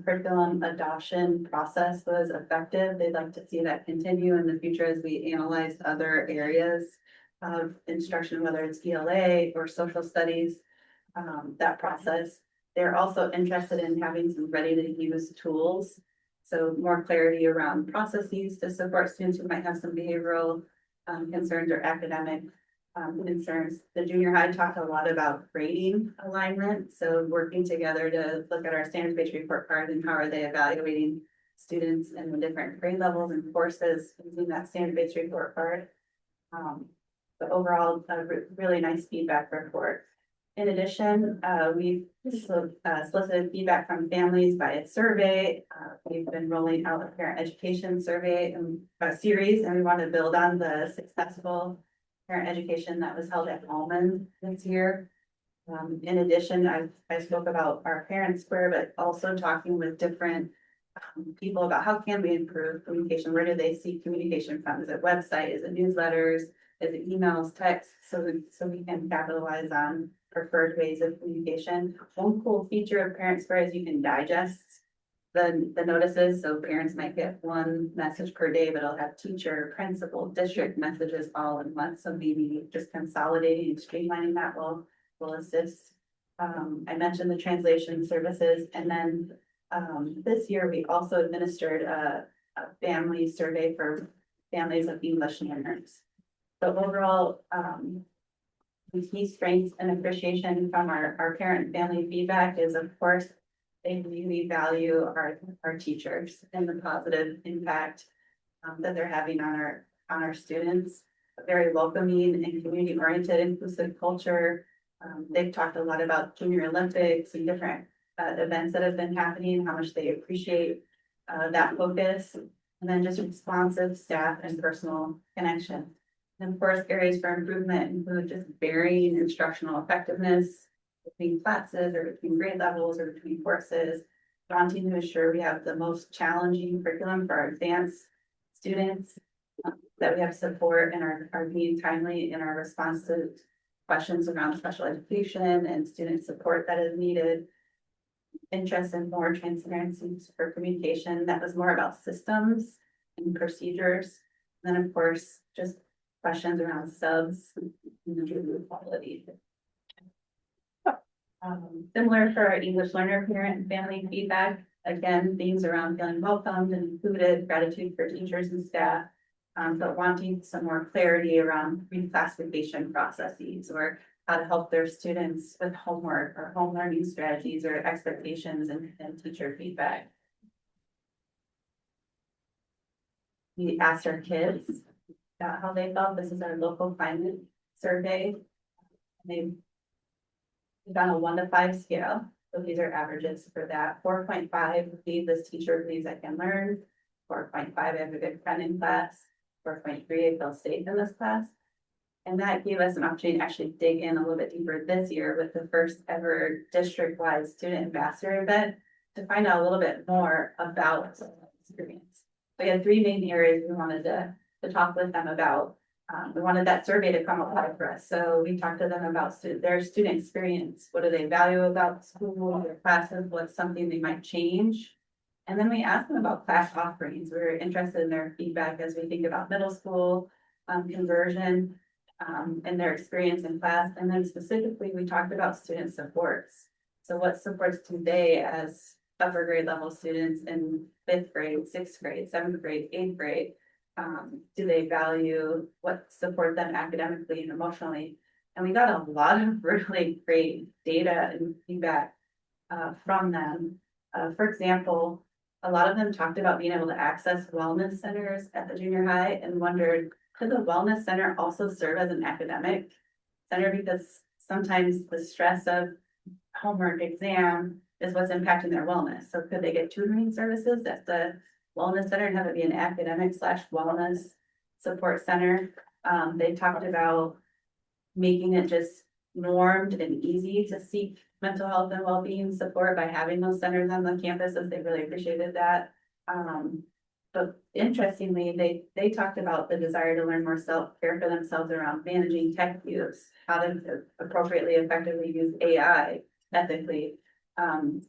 S10: curriculum adoption process was effective. They'd like to see that continue in the future as we analyze other areas of instruction, whether it's ELA or social studies, that process. They're also interested in having some ready to use tools. So more clarity around processes to support students who might have some behavioral concerns or academic concerns. The junior high talked a lot about grading alignment. So working together to look at our standards-based report card and how are they evaluating students in the different grade levels and courses using that standard-based report card. But overall, a really nice feedback report. In addition, we've solicited feedback from families by a survey. We've been rolling out a parent education survey and series, and we want to build on the successful parent education that was held at Almond this year. In addition, I spoke about our parent square, but also talking with different people about how can we improve communication? Where do they see communication from? Is it website? Is it newsletters? Is it emails, texts? So we can capitalize on preferred ways of communication. One cool feature of Parent Square is you can digest the notices. So parents might get one message per day, but it'll have teacher, principal, district messages all in one. So maybe just consolidating and streamlining that will assist. I mentioned the translation services, and then this year we also administered a family survey for families of English learners. So overall, the key strengths and appreciation from our parent and family feedback is, of course, they really value our teachers and the positive impact that they're having on our students. A very welcoming and community-oriented, inclusive culture. They've talked a lot about Junior Olympics and different events that have been happening, how much they appreciate that focus, and then just responsive staff and personal connection. And of course, areas for improvement include just varying instructional effectiveness between classes or between grade levels or between courses, wanting to ensure we have the most challenging curriculum for our advanced students, that we have support and are being timely in our response to questions around special education and student support that is needed. Interest in more transparency for communication that was more about systems and procedures. And then of course, just questions around subs and quality. Similar for our English learner parent and family feedback, again, themes around feeling welcomed and included, gratitude for teachers and staff, but wanting some more clarity around reclassification processes or how to help their students with homework or home learning strategies or expectations and teacher feedback. We asked our kids about how they felt. This is our local climate survey. They on a 1 to 5 scale. So these are averages for that. 4.5 would be this teacher believes I can learn. 4.5, I have a good friend in class. 4.3, I feel safe in this class. And that gave us an opportunity to actually dig in a little bit deeper this year with the first ever district-wide student ambassador event to find out a little bit more about experience. We had 3 main areas we wanted to talk with them about. We wanted that survey to come alive for us. So we talked to them about their student experience. What do they value about school, their classes, what's something they might change? And then we asked them about class offerings. We were interested in their feedback as we think about middle school conversion and their experience in class. And then specifically, we talked about student supports. So what supports do they as upper grade level students in 5th grade, 6th grade, 7th grade, 8th grade? Do they value what support them academically and emotionally? And we got a lot of really great data and feedback from them. For example, a lot of them talked about being able to access wellness centers at the junior high and wondered, could the wellness center also serve as an academic center? Because sometimes the stress of homework exam is what's impacting their wellness. So could they get tutoring services at the wellness center and have it be an academic / wellness support center? They talked about making it just normed and easy to seek mental health and well-being support by having those centers on the campuses. They really appreciated that. But interestingly, they talked about the desire to learn more self-care for themselves around managing tech use, how to appropriately, effectively use AI ethically.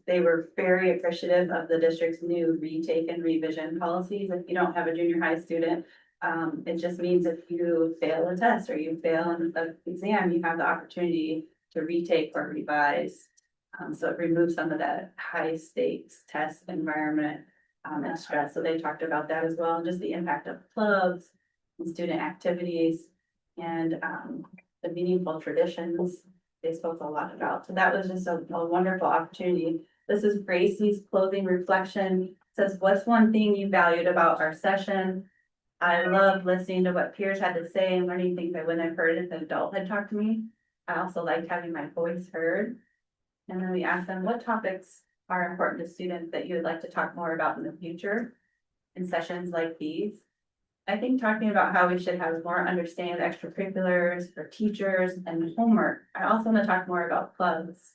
S10: They were very appreciative of the district's new retake and revision policies. If you don't have a junior high student, it just means if you fail a test or you fail an exam, you have the opportunity to retake or revise. So it removes some of that high stakes test environment and stress. So they talked about that as well, and just the impact of clubs and student activities and the meaningful traditions they spoke a lot about. So that was just a wonderful opportunity. This is Gracie's closing reflection. It says, what's one thing you valued about our session? I love listening to what peers had to say and learning things I wouldn't have heard if an adult had talked to me. I also liked having my voice heard. And then we asked them, what topics are important to students that you would like to talk more about in the future in sessions like these? I think talking about how we should have more understanding of extracurriculars for teachers and homework. I also want to talk more about clubs.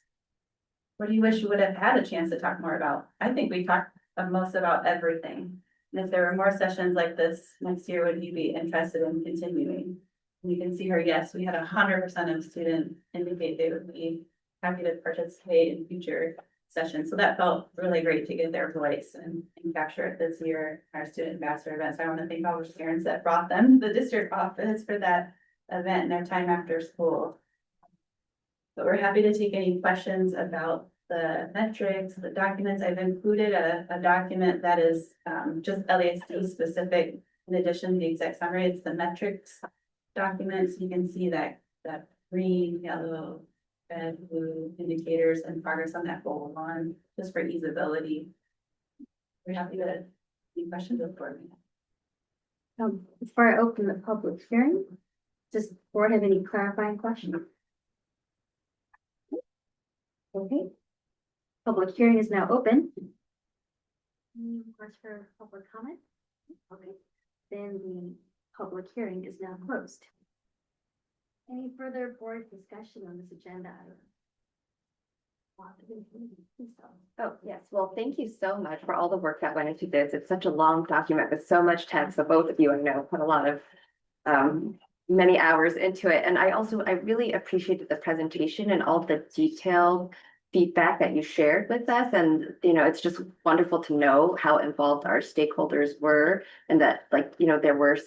S10: What do you wish you would have had a chance to talk more about? I think we talked most about everything. And if there were more sessions like this next year, would you be interested in continuing? And you can see her, yes, we had 100% of students indicate they would be happy to participate in future sessions. So that felt really great to get their voice and capture it this year, our student ambassador event. So I want to thank all the parents that brought them to the district office for that event and their time after school. But we're happy to take any questions about the metrics, the documents. I've included a document that is just LASD specific. In addition to the exec summary, it's the metrics documents. You can see that green, yellow, red, blue indicators and progress on that goal one, just for easeability. We're happy to any questions before me.
S1: Before I open the public hearing, does the board have any clarifying questions? Okay. Public hearing is now open. Any requests for public comment? Okay, then the public hearing is now closed. Any further board discussion on this agenda item?
S7: Oh, yes. Well, thank you so much for all the work that went into this. It's such a long document with so much text. So both of you, I know, put a lot of many hours into it. And I really appreciated the presentation and all the detailed feedback that you shared with us. And, it's just wonderful to know how involved our stakeholders were and that, there were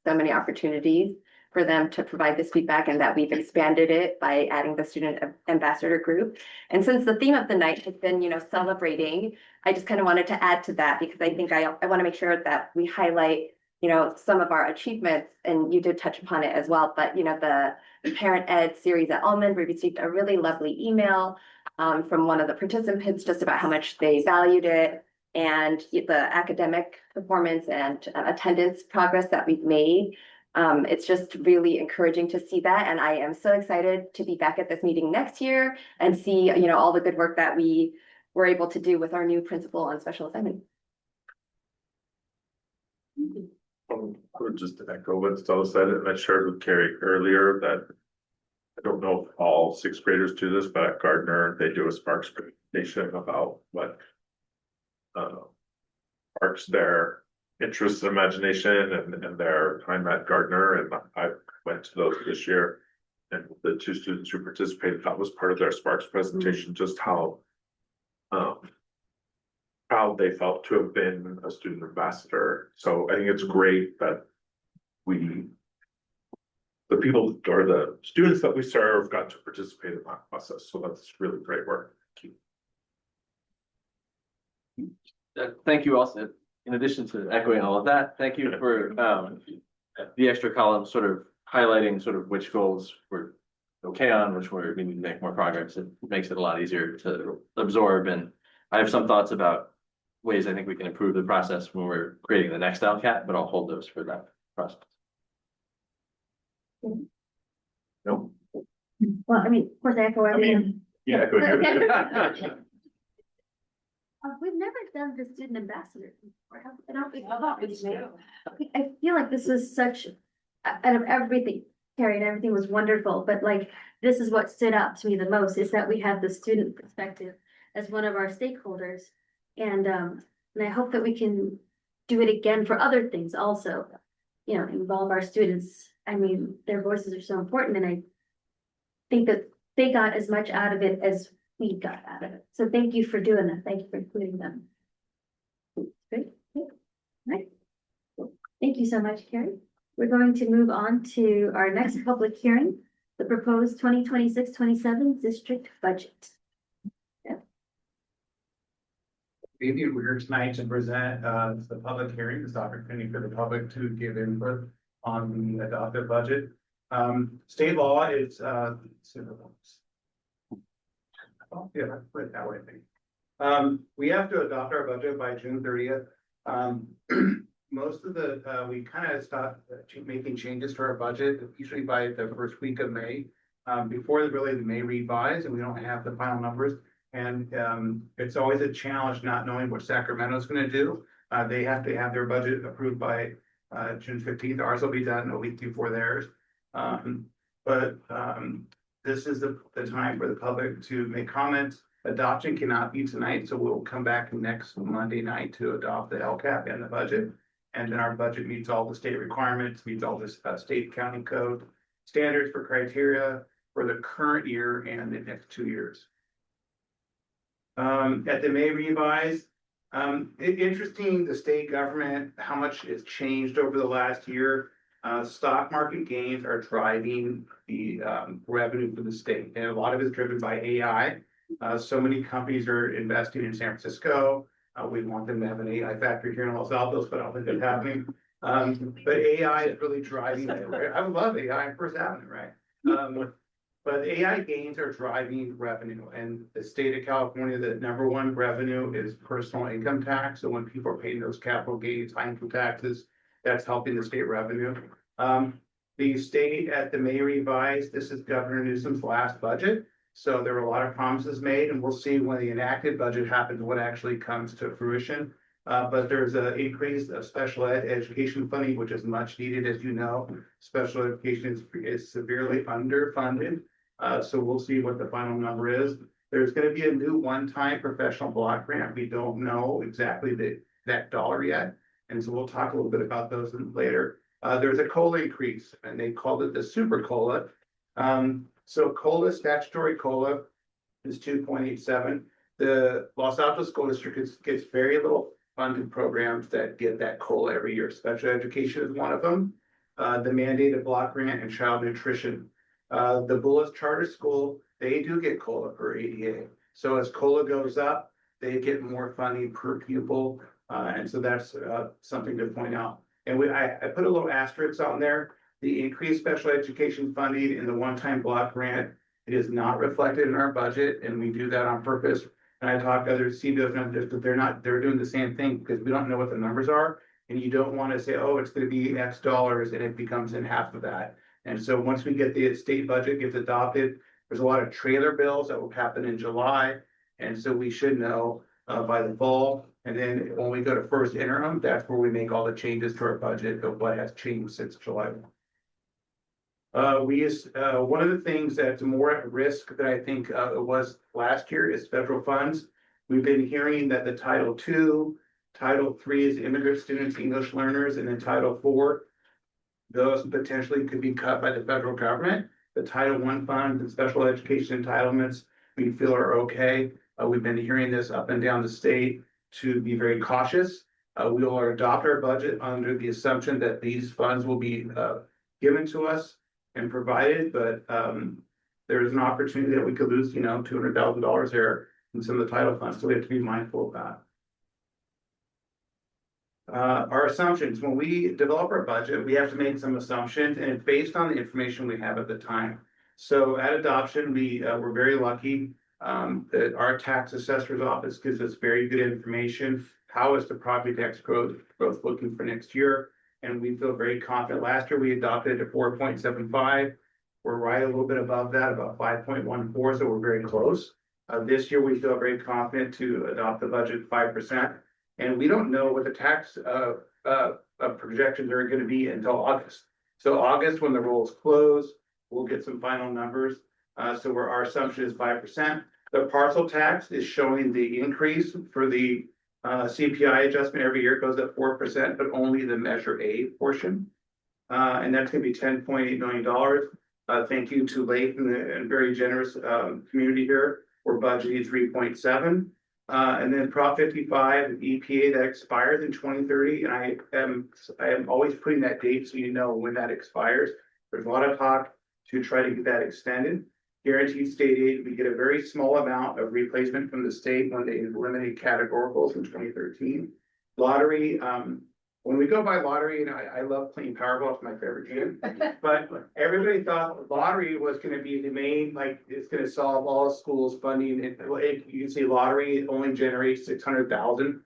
S7: so many opportunities for them to provide this feedback and that we've expanded it by adding the student ambassador group. And since the theme of the night has been, celebrating, I just kind of wanted to add to that because I think I want to make sure that we highlight, some of our achievements, and you did touch upon it as well, but, the parent ed series at Almond, we received a really lovely email from one of the participants just about how much they valued it and the academic performance and attendance progress that we've made. It's just really encouraging to see that, and I am so excited to be back at this meeting next year and see, all the good work that we were able to do with our new principal on special assignment.
S9: Or just to echo what Stella said, and I shared with Carrie earlier that I don't know if all sixth graders do this, but at Gardner, they do a Sparks presentation about what sparks their interest and imagination and their time at Gardner, and I went to those this year. And the two students who participated, that was part of their Sparks presentation, just how proud they felt to have been a student ambassador. So I think it's great that the people or the students that we serve got to participate in that process. So that's really great work. Thank you.
S2: Thank you also, in addition to echoing all of that, thank you for the extra column sort of highlighting sort of which goals we're okay on, which we need to make more progress. It makes it a lot easier to absorb. And I have some thoughts about ways I think we can improve the process when we're creating the next LCAT, but I'll hold those for that process. No.
S1: Well, I mean, of course, I echo everything.
S2: Yeah.
S1: We've never done the student ambassador before. I don't think I feel like this was such, out of everything, Carrie, and everything was wonderful, but like, this is what stood out to me the most, is that we have the student perspective as one of our stakeholders. And I hope that we can do it again for other things also, involve our students. I mean, their voices are so important, and I think that they got as much out of it as we got out of it. So thank you for doing that. Thank you for including them. Great. Right. Thank you so much, Carrie. We're going to move on to our next public hearing, the proposed 2026-27 district budget.
S4: Maybe we're here tonight to present the public hearing, this opportunity for the public to give input on the adopted budget. State law is yeah, put it that way, I think. We have to adopt our budget by June 30th. Most of we kind of stopped making changes to our budget, usually by the first week of May, before really the May revise, and we don't have the final numbers. And it's always a challenge not knowing what Sacramento's going to do. They have to have their budget approved by June 15th. Ours will be done a week before theirs. This is the time for the public to make comments. Adoption cannot be tonight, so we'll come back next Monday night to adopt the LCAP and the budget. And then our budget meets all the state requirements, meets all the state accounting code standards for criteria for the current year and the next 2 years. At the May revise, interesting, the state government, how much has changed over the last year. Stock market gains are driving the revenue for the state, and a lot of it is driven by AI. So many companies are investing in San Francisco. We want them to have an AI factory here in Los Altos, but I don't think that's happening. But AI is really driving it. I would love AI in First Avenue, right? But AI gains are driving revenue, and the state of California, the #1 revenue is personal income tax. So when people are paying those capital gains, high income taxes, that's helping the state revenue. The state at the May revise, this is Governor Newsom's last budget. So there were a lot of promises made, and we'll see when the enacted budget happens, what actually comes to fruition. But there's an increase of special ed education funding, which is much needed, as you know. Special education is severely underfunded. So we'll see what the final number is. There's going to be a new one-time professional block grant. We don't know exactly that dollar yet. And so we'll talk a little bit about those later. There's a COLA increase, and they called it the super COLA. So COLA, statutory COLA is 2.87. The Los Altos School District gets very little funded programs that get that COLA every year. Special education is one of them. The mandated block grant and child nutrition. The Bullis Charter School, they do get COLA for ADA. So as COLA goes up, they get more funding per pupil. And so that's something to point out. And I put a little asterisk on there. The increased special education funding and the one-time block grant, it is not reflected in our budget, and we do that on purpose. And I talked to other CBOs, and they're doing the same thing because we don't know what the numbers are. And you don't want to say, oh, it's gonna be X dollars and it becomes in half of that. And so once we get the state budget gets adopted, there's a lot of trailer bills that will happen in July. And so we should know by the fall. And then when we go to first interim, that's where we make all the changes to our budget of what has changed since July. One of the things that's more at risk than I think it was last year is federal funds. We've been hearing that the Title II, Title III is immigrant students, English learners, and then Title IV. Those potentially could be cut by the federal government. The Title I funds and special education entitlements, we feel are okay. We've been hearing this up and down the state to be very cautious. We will adopt our budget under the assumption that these funds will be given to us and provided, but there is an opportunity that we could lose, $200,000 there in some of the title funds, so we have to be mindful of that. Our assumptions, when we develop our budget, we have to make some assumptions, and it's based on the information we have at the time. So at adoption, we're very lucky that our tax assessor's office gives us very good information. How is the property tax growth looking for next year? And we feel very confident. Last year, we adopted at 4.75. We're right a little bit above that, about 5.14, so we're very close. This year, we feel very confident to adopt the budget 5%. And we don't know what the tax projections are going to be until August. So August, when the rolls close, we'll get some final numbers. So our assumption is 5%. The parcel tax is showing the increase for the CPI adjustment every year goes up 4%, but only the Measure A portion. And that's going to be $10.8 million. Thank you to Lake and very generous community here. We're budgeting 3.7. And then Prop 55 EPA that expires in 2030. And I am always putting that date so you know when that expires. There's a lot of talk to try to get that extended. Guaranteed state aid, we get a very small amount of replacement from the state when they eliminated categoricals in 2013. Lottery, when we go by lottery, and I love playing Powerball, it's my favorite game. But everybody thought lottery was going to be the main, like it's going to solve all schools funding. You can see lottery only generates 600,000.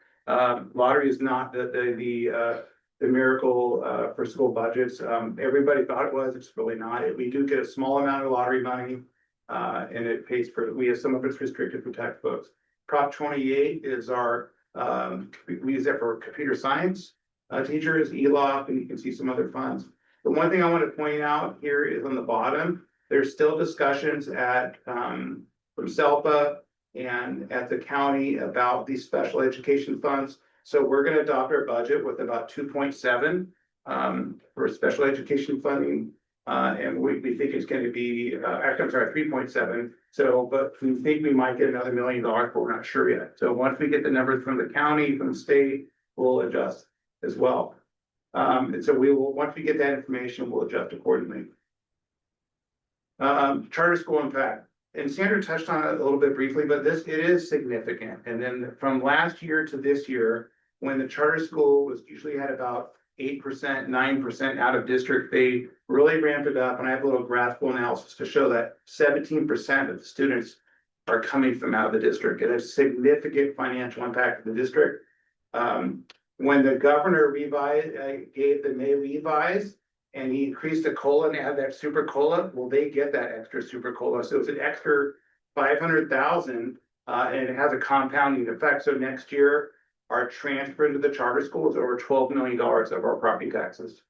S4: Lottery is not the miracle for school budgets. Everybody thought it was. It's really not. We do get a small amount of lottery money, and it pays for. We have some of it's restricted for textbooks. Prop 28 is our. We use that for computer science. Teachers, ELOP, and you can see some other funds. The one thing I want to point out here is on the bottom, there's still discussions at from SELPA and at the county about these special education funds. So we're going to adopt our budget with about 2.7 for special education funding. And we think it's going to be, I'm sorry, 3.7. So, but we think we might get another $1 million, but we're not sure yet. So once we get the numbers from the county, from the state, we'll adjust as well. And so we will, once we get that information, we'll adjust accordingly. Charter school impact. And Sandra touched on it a little bit briefly, but it is significant. And then from last year to this year, when the charter school was usually had about 8%, 9% out of district, they really ramped it up. And I have a little graphical analysis to show that 17% of the students are coming from out of the district, and a significant financial impact of the district. When the governor gave the May revise and he increased the COLA and they had that super COLA, well, they get that extra super COLA. So it's an extra 500,000 and it has a compounding effect. So next year, our transfer into the charter school is over $12 million of our property taxes.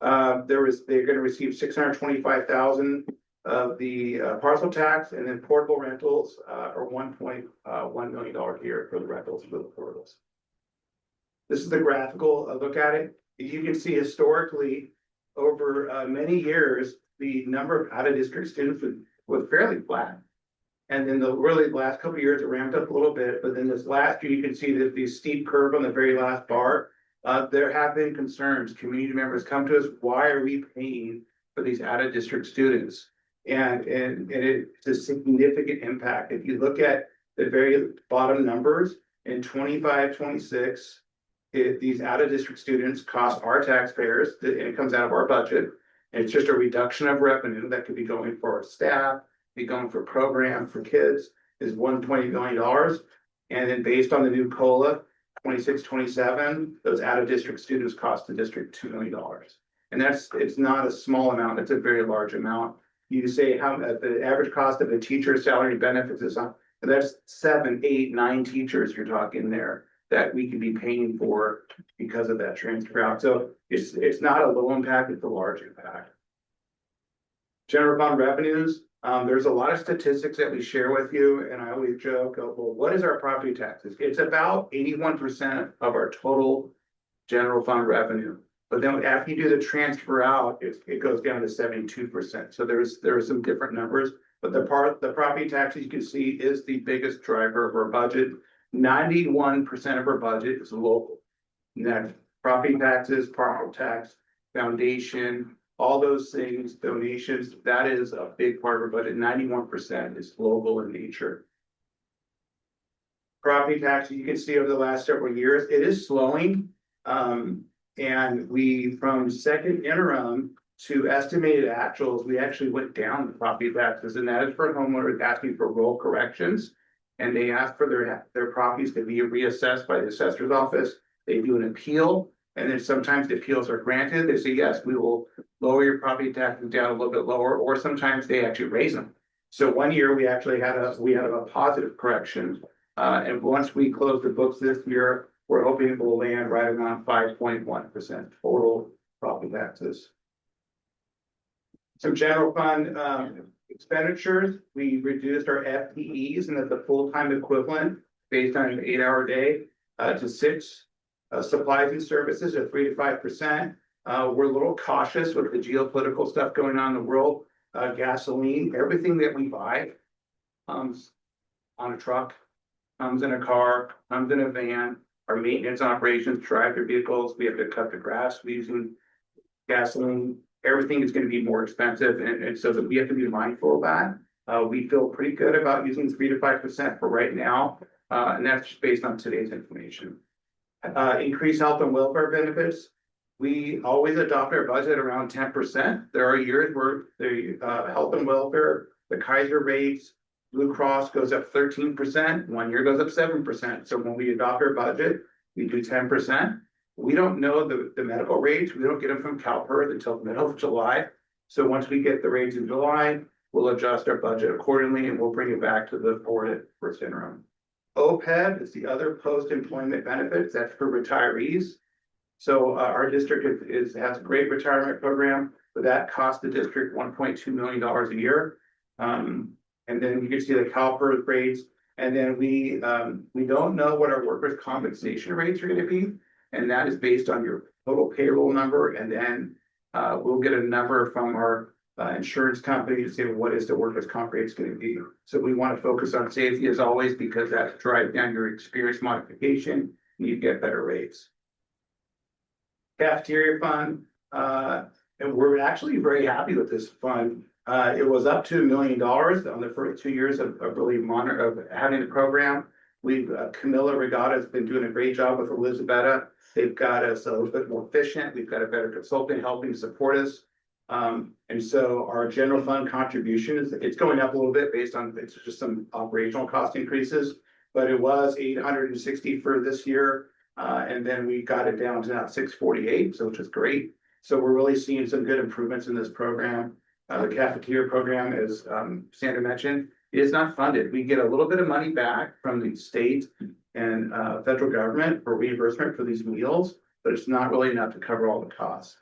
S4: They're going to receive 625,000 of the parcel tax, and then portable rentals are $1.1 million a year for the rentals for the portables. This is the graphical look at it. You can see historically over many years, the number of out-of-district students was fairly flat. And then the last couple of years, it ramped up a little bit. But then this last year, you can see that the steep curve on the very last bar, there have been concerns. Community members come to us, why are we paying for these out-of-district students? And it's a significant impact. If you look at the very bottom numbers in 25, 26, these out-of-district students cost our taxpayers, and it comes out of our budget. And it's just a reduction of revenue that could be going for our staff, be going for program for kids is $120 million. And then based on the new COLA, 26, 27, those out-of-district students cost the district $2 million. And it's not a small amount, it's a very large amount. You say how the average cost of a teacher's salary and benefits is on, that's 7, 8, 9 teachers you're talking there that we could be paying for because of that transfer out. So it's not a low impact, it's a large impact. General fund revenues, there's a lot of statistics that we share with you, and I always joke, well, what is our property taxes? It's about 81% of our total general fund revenue. But then after you do the transfer out, it goes down to 72%. So there are some different numbers, but the property taxes you can see is the biggest driver of our budget. 91% of our budget is local. Next, property taxes, property tax, foundation, all those things, donations, that is a big part of our budget. 91% is local in nature. Property taxes, you can see over the last several years, it is slowing. And we, from second interim to estimated actuals, we actually went down the property taxes, and that is for homeowners asking for roll corrections. And they ask for their properties to be reassessed by the assessor's office. They do an appeal, and then sometimes the appeals are granted. They say, yes, we will lower your property taxes down a little bit lower, or sometimes they actually raise them. So one year we actually had a positive correction. And once we close the books this year, we're hoping it will land right around 5.1% total property taxes. Some general fund expenditures, we reduced our FTEs and the full-time equivalent based on an 8-hour day to 6. Supplies and services at 3 to 5%. We're a little cautious with the geopolitical stuff going on in the world. Gasoline, everything that we buy comes on a truck, comes in a car, comes in a van. Our maintenance operations drive their vehicles. We have to cut the grass using gasoline. Everything is going to be more expensive, and so that we have to be mindful of that. We feel pretty good about using 3 to 5% for right now, and that's just based on today's information. Increase health and welfare benefits. We always adopt our budget around 10%. There are years where the health and welfare, the Kaiser rates, Blue Cross goes up 13%. One year goes up 7%. So when we adopt our budget, we do 10%. We don't know the medical rates. We don't get them from CalPERS until the middle of July. So once we get the rates in July, we'll adjust our budget accordingly, and we'll bring it back to the board at first interim. OPEB is the other post-employment benefits. That's for retirees. So our district has a great retirement program, but that costs the district $1.2 million a year. And then you can see the CalPERS rates. And then we don't know what our workers' compensation rates are going to be. And that is based on your total payroll number. And then we'll get a number from our insurance company to say what is the workers' comp rates going to be. So we want to focus on safety as always, because that drives down your experience modification and you get better rates. Cafeteria fund, and we're actually very happy with this fund. It was up to $1 million on the first 2 years of having the program. Camilla Regatta has been doing a great job with Elizabetta. They've got us a little bit more efficient. We've got a better consultant helping support us. And so our general fund contribution it's going up a little bit based on it's just some operational cost increases, but it was 860 for this year. And then we got it down to now 648, so which is great. So we're really seeing some good improvements in this program. The cafeteria program, as Sandra mentioned, is not funded. We get a little bit of money back from the state and federal government for reimbursement for these meals, but it's not really enough to cover all the costs.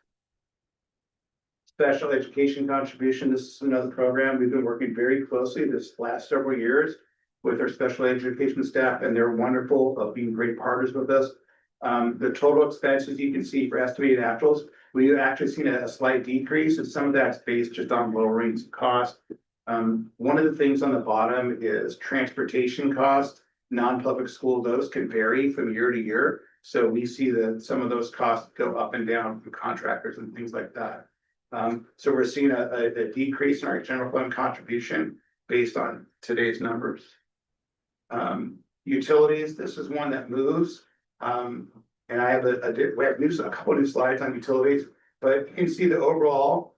S4: Special education contribution. This is another program we've been working very closely this last several years with our special education staff, and they're wonderful of being great partners with us. The total expenses you can see for estimated actuals, we've actually seen a slight decrease, and some of that's based just on lowering cost. One of the things on the bottom is transportation cost. Non-public school, those can vary from year to year. So we see that some of those costs go up and down from contractors and things like that. So we're seeing a decrease in our general fund contribution based on today's numbers. Utilities, this is one that moves. And I have we have a couple of new slides on utilities, but you can see the overall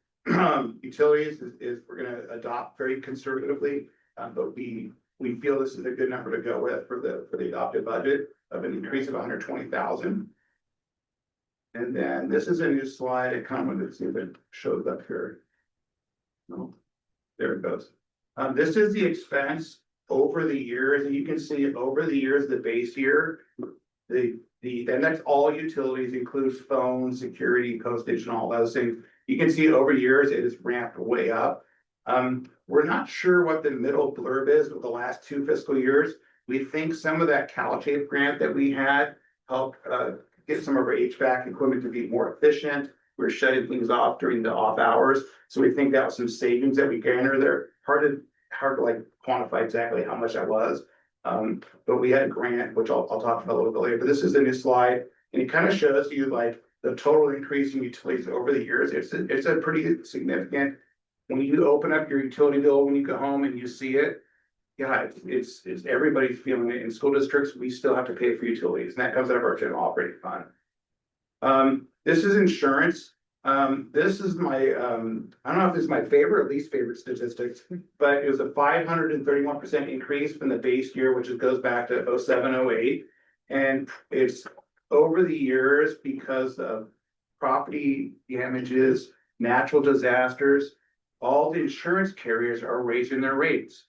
S4: utilities is we're going to adopt very conservatively, but we feel this is a good number to go with for the adopted budget. of an increase of 120,000. And then this is a new slide. It kind of wanted to see if it shows up here. No, there it goes. This is the expense over the years, and you can see over the years, the base year, and that's all utilities, includes phone, security, postage, and all those things. You can see over years, it has ramped way up. We're not sure what the middle blurb is with the last 2 fiscal years. We think some of that CalChafe grant that we had helped get some of our HVAC equipment to be more efficient. We're shutting things off during the off hours. So we think that was some savings that we garnered there. Hard to like quantify exactly how much that was. But we had a grant, which I'll talk about a little bit later, but this is a new slide, and it kind of shows you like the total increase in utilities over the years. It's a pretty significant. When you open up your utility bill, when you go home and you see it, yeah, it's everybody's feeling it. In school districts, we still have to pay for utilities, and that comes out of our general operating fund. This is insurance. This is my, I don't know if this is my favorite or least favorite statistics, but it was a 531% increase from the base year, which goes back to 07-08. And it's over the years because of property damages, natural disasters. All the insurance carriers are raising their rates.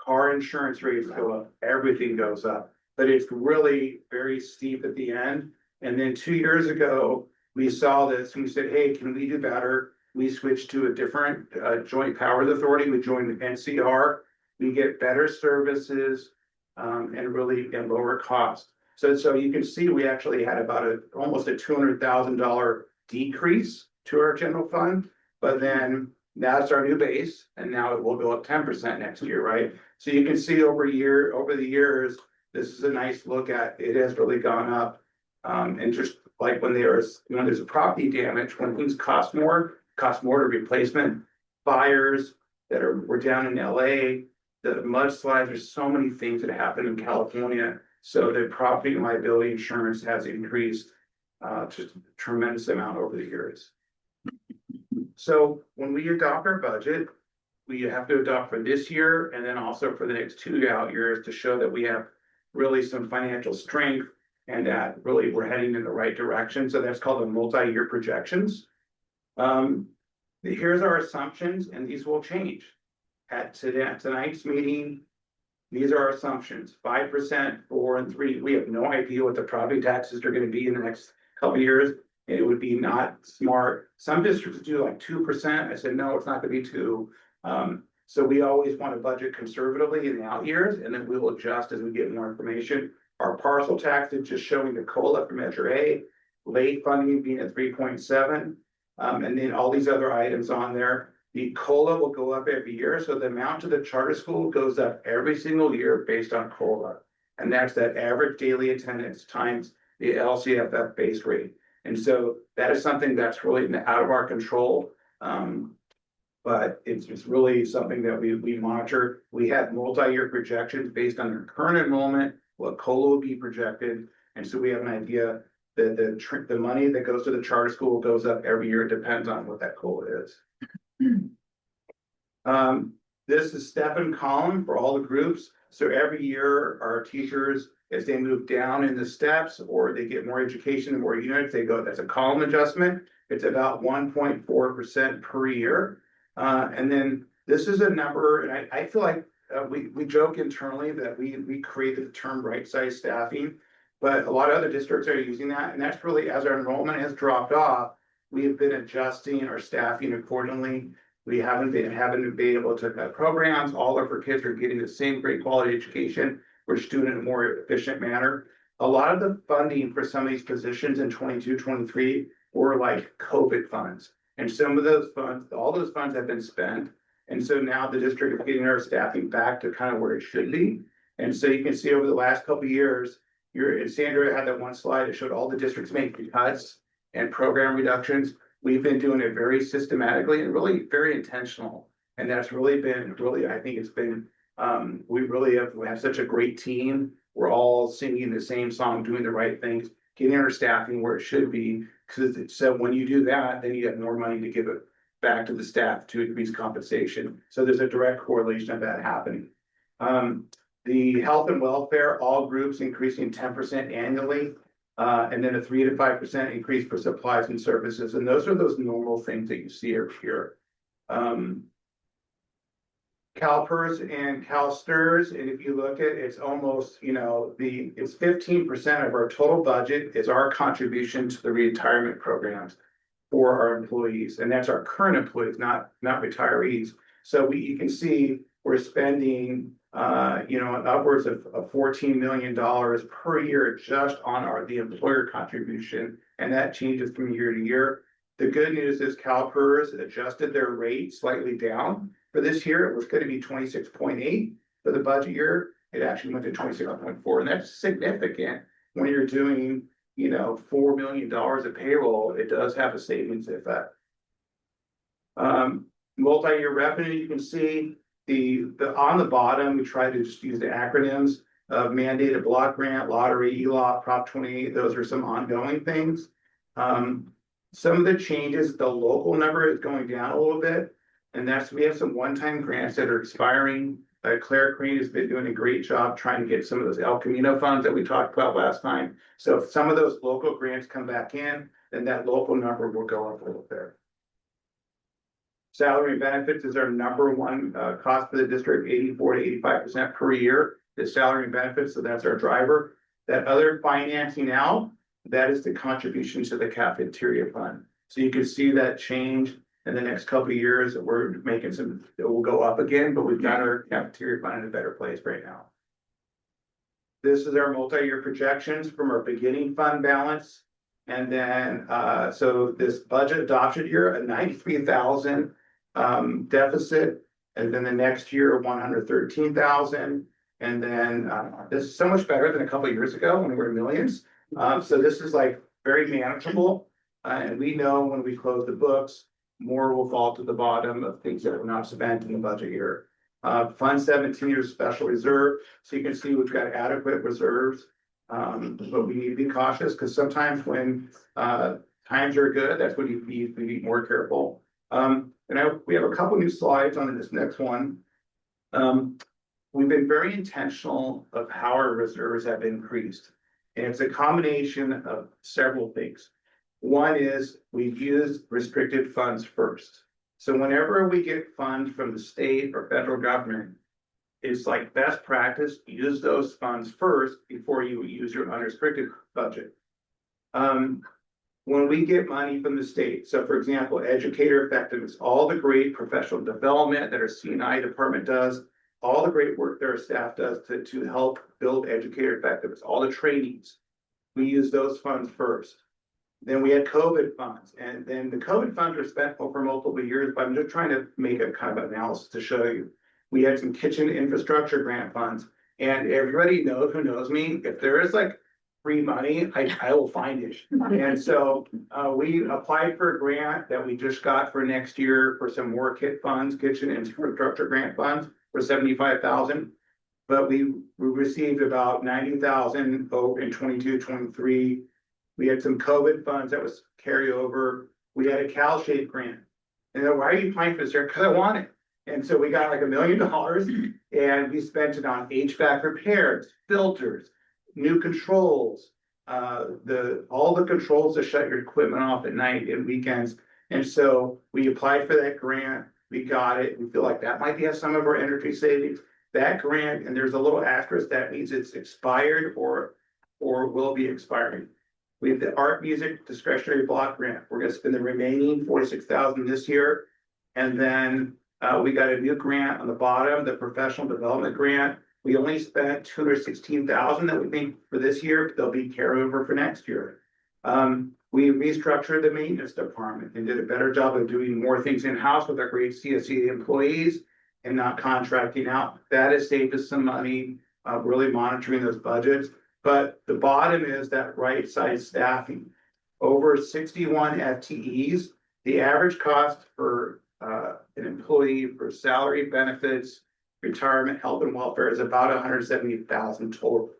S4: Car insurance rates go up, everything goes up, but it's really very steep at the end. And then 2 years ago, we saw this and we said, hey, can we do better? We switched to a different joint powers authority. We joined the NCR. We get better services and really and lower cost. So you can see we actually had about almost a $200,000 decrease to our general fund, but then that's our new base, and now it will go up 10% next year, right? So you can see over the years, this is a nice look at it has really gone up. And just like when there's a property damage, when things cost more to replacement, fires that were down in LA, the mudslides, there's so many things that happen in California. So the property and liability insurance has increased just a tremendous amount over the years. So when we adopt our budget, we have to adopt for this year and then also for the next 2 out years to show that we have really some financial strength and that really we're heading in the right direction. So that's called the multi-year projections. Here's our assumptions, and these will change. At tonight's meeting, these are our assumptions: 5%, 4, and 3. We have no idea what the property taxes are going to be in the next couple of years. And it would be not smart. Some districts do like 2%. I said, no, it's not going to be 2. So we always want to budget conservatively in the out years, and then we will adjust as we get more information. Our parcel tax is just showing the COLA for Measure A, late funding being at 3.7, and then all these other items on there. The COLA will go up every year, so the amount to the charter school goes up every single year based on COLA, and that's that average daily attendance times the LCFF base rate. And so that is something that's really out of our control. But it's really something that we monitor. We have multi-year projections based on their current enrollment, what COLA will be projected. And so we have an idea that the money that goes to the charter school goes up every year. It depends on what that COLA is. This is step and column for all the groups. So every year our teachers, as they move down in the steps or they get more education and more units, they go, that's a column adjustment. It's about 1.4% per year. And then this is a number, and I feel like we joke internally that we created the term right size staffing, but a lot of other districts are using that. And that's really, as our enrollment has dropped off, we have been adjusting our staffing accordingly. We haven't been able to cut programs. All of our kids are getting the same great quality education. We're just doing it in a more efficient manner. A lot of the funding for some of these positions in 22, 23 were like COVID funds. And some of those funds, all those funds have been spent. And so now the district is getting our staffing back to kind of where it should be. And so you can see over the last couple of years, Sandra had that one slide that showed all the districts making cuts and program reductions. We've been doing it very systematically and really very intentional. And that's really been, I think it's been, we have such a great team. We're all singing the same song, doing the right things, getting our staffing where it should be. So when you do that, then you have more money to give it back to the staff to increase compensation. So there's a direct correlation of that happening. The health and welfare, all groups increasing 10% annually. And then a 3 to 5% increase for supplies and services. And those are those normal things that you see every year. CalPERS and CalSTRS, and if you look at it, it's almost, it's 15% of our total budget is our contribution to the retirement programs for our employees, and that's our current employees, not retirees. So you can see we're spending, upwards of $14 million per year just on the employer contribution, and that changes from year to year. The good news is CalPERS adjusted their rate slightly down. For this year, it was going to be 26.8. For the budget year, it actually went to 26.4, and that's significant when you're doing, $4 million of payroll. It does have a savings effect. Multi-year revenue, you can see the on the bottom, we try to just use the acronyms of mandated block grant, lottery, ELOP, Prop 28. Those are some ongoing things. Some of the changes, the local number is going down a little bit, and we have some one-time grants that are expiring. Claire Crane has been doing a great job trying to get some of those El Camino funds that we talked about last time. So if some of those local grants come back in, then that local number will go up a little bit. Salary and benefits is our number one cost for the district, 84 to 85% per year is salary and benefits. So that's our driver. That other financing out, that is the contribution to the cafeteria fund. So you can see that change in the next couple of years. We're making it will go up again, but we've got our cafeteria fund in a better place right now. This is our multi-year projections from our beginning fund balance. And then, so this budget adoption year, a 93,000 deficit, and then the next year, 113,000. And then this is so much better than a couple of years ago when we were millions. So this is like very manageable. And we know when we close the books, more will fall to the bottom of things that were not spent in the budget year. Fund 17 years special reserve. So you can see we've got adequate reserves. But we need to be cautious because sometimes when times are good, that's when we need to be more careful. We have a couple new slides on this next one. We've been very intentional of how our reserves have increased. And it's a combination of several things. One is we've used restricted funds first. So whenever we get funds from the state or federal government, it's like best practice, use those funds first before you use your unrestricted budget. When we get money from the state, so for example, educator effectiveness, all the great professional development that our C&I department does, all the great work that our staff does to help build educator effectiveness, all the trainings, we use those funds first. Then we had COVID funds, and then the COVID funds were spent over multiple years, but I'm just trying to make a kind of analysis to show you. We had some kitchen infrastructure grant funds, and everybody knows who knows me, if there is like free money, I will find it. And so we applied for a grant that we just got for next year for some more kitchen infrastructure grant funds for 75,000. But we received about 90,000 in 22, 23. We had some COVID funds that was carryover. We had a CalShape grant. And then why are you applying for this here? Because I want it. And so we got like $1 million and we spent it on HVAC repairs, filters, new controls, all the controls to shut your equipment off at night and weekends. And so we applied for that grant. We got it. We feel like that might have some of our energy savings. That grant, and there's a little asterisk that means it's expired or will be expiring. We have the art music discretionary block grant. We're going to spend the remaining 46,000 this year. And then we got a new grant on the bottom, the professional development grant. We only spent 216,000 that we think for this year, but there'll be carryover for next year. We restructured the maintenance department and did a better job of doing more things in-house with our great CSE employees and not contracting out. That has saved us some money, really monitoring those budgets. But the bottom is that right size staffing. Over 61 FTEs, the average cost for an employee for salary, benefits, retirement, health and welfare is about 170,000 total.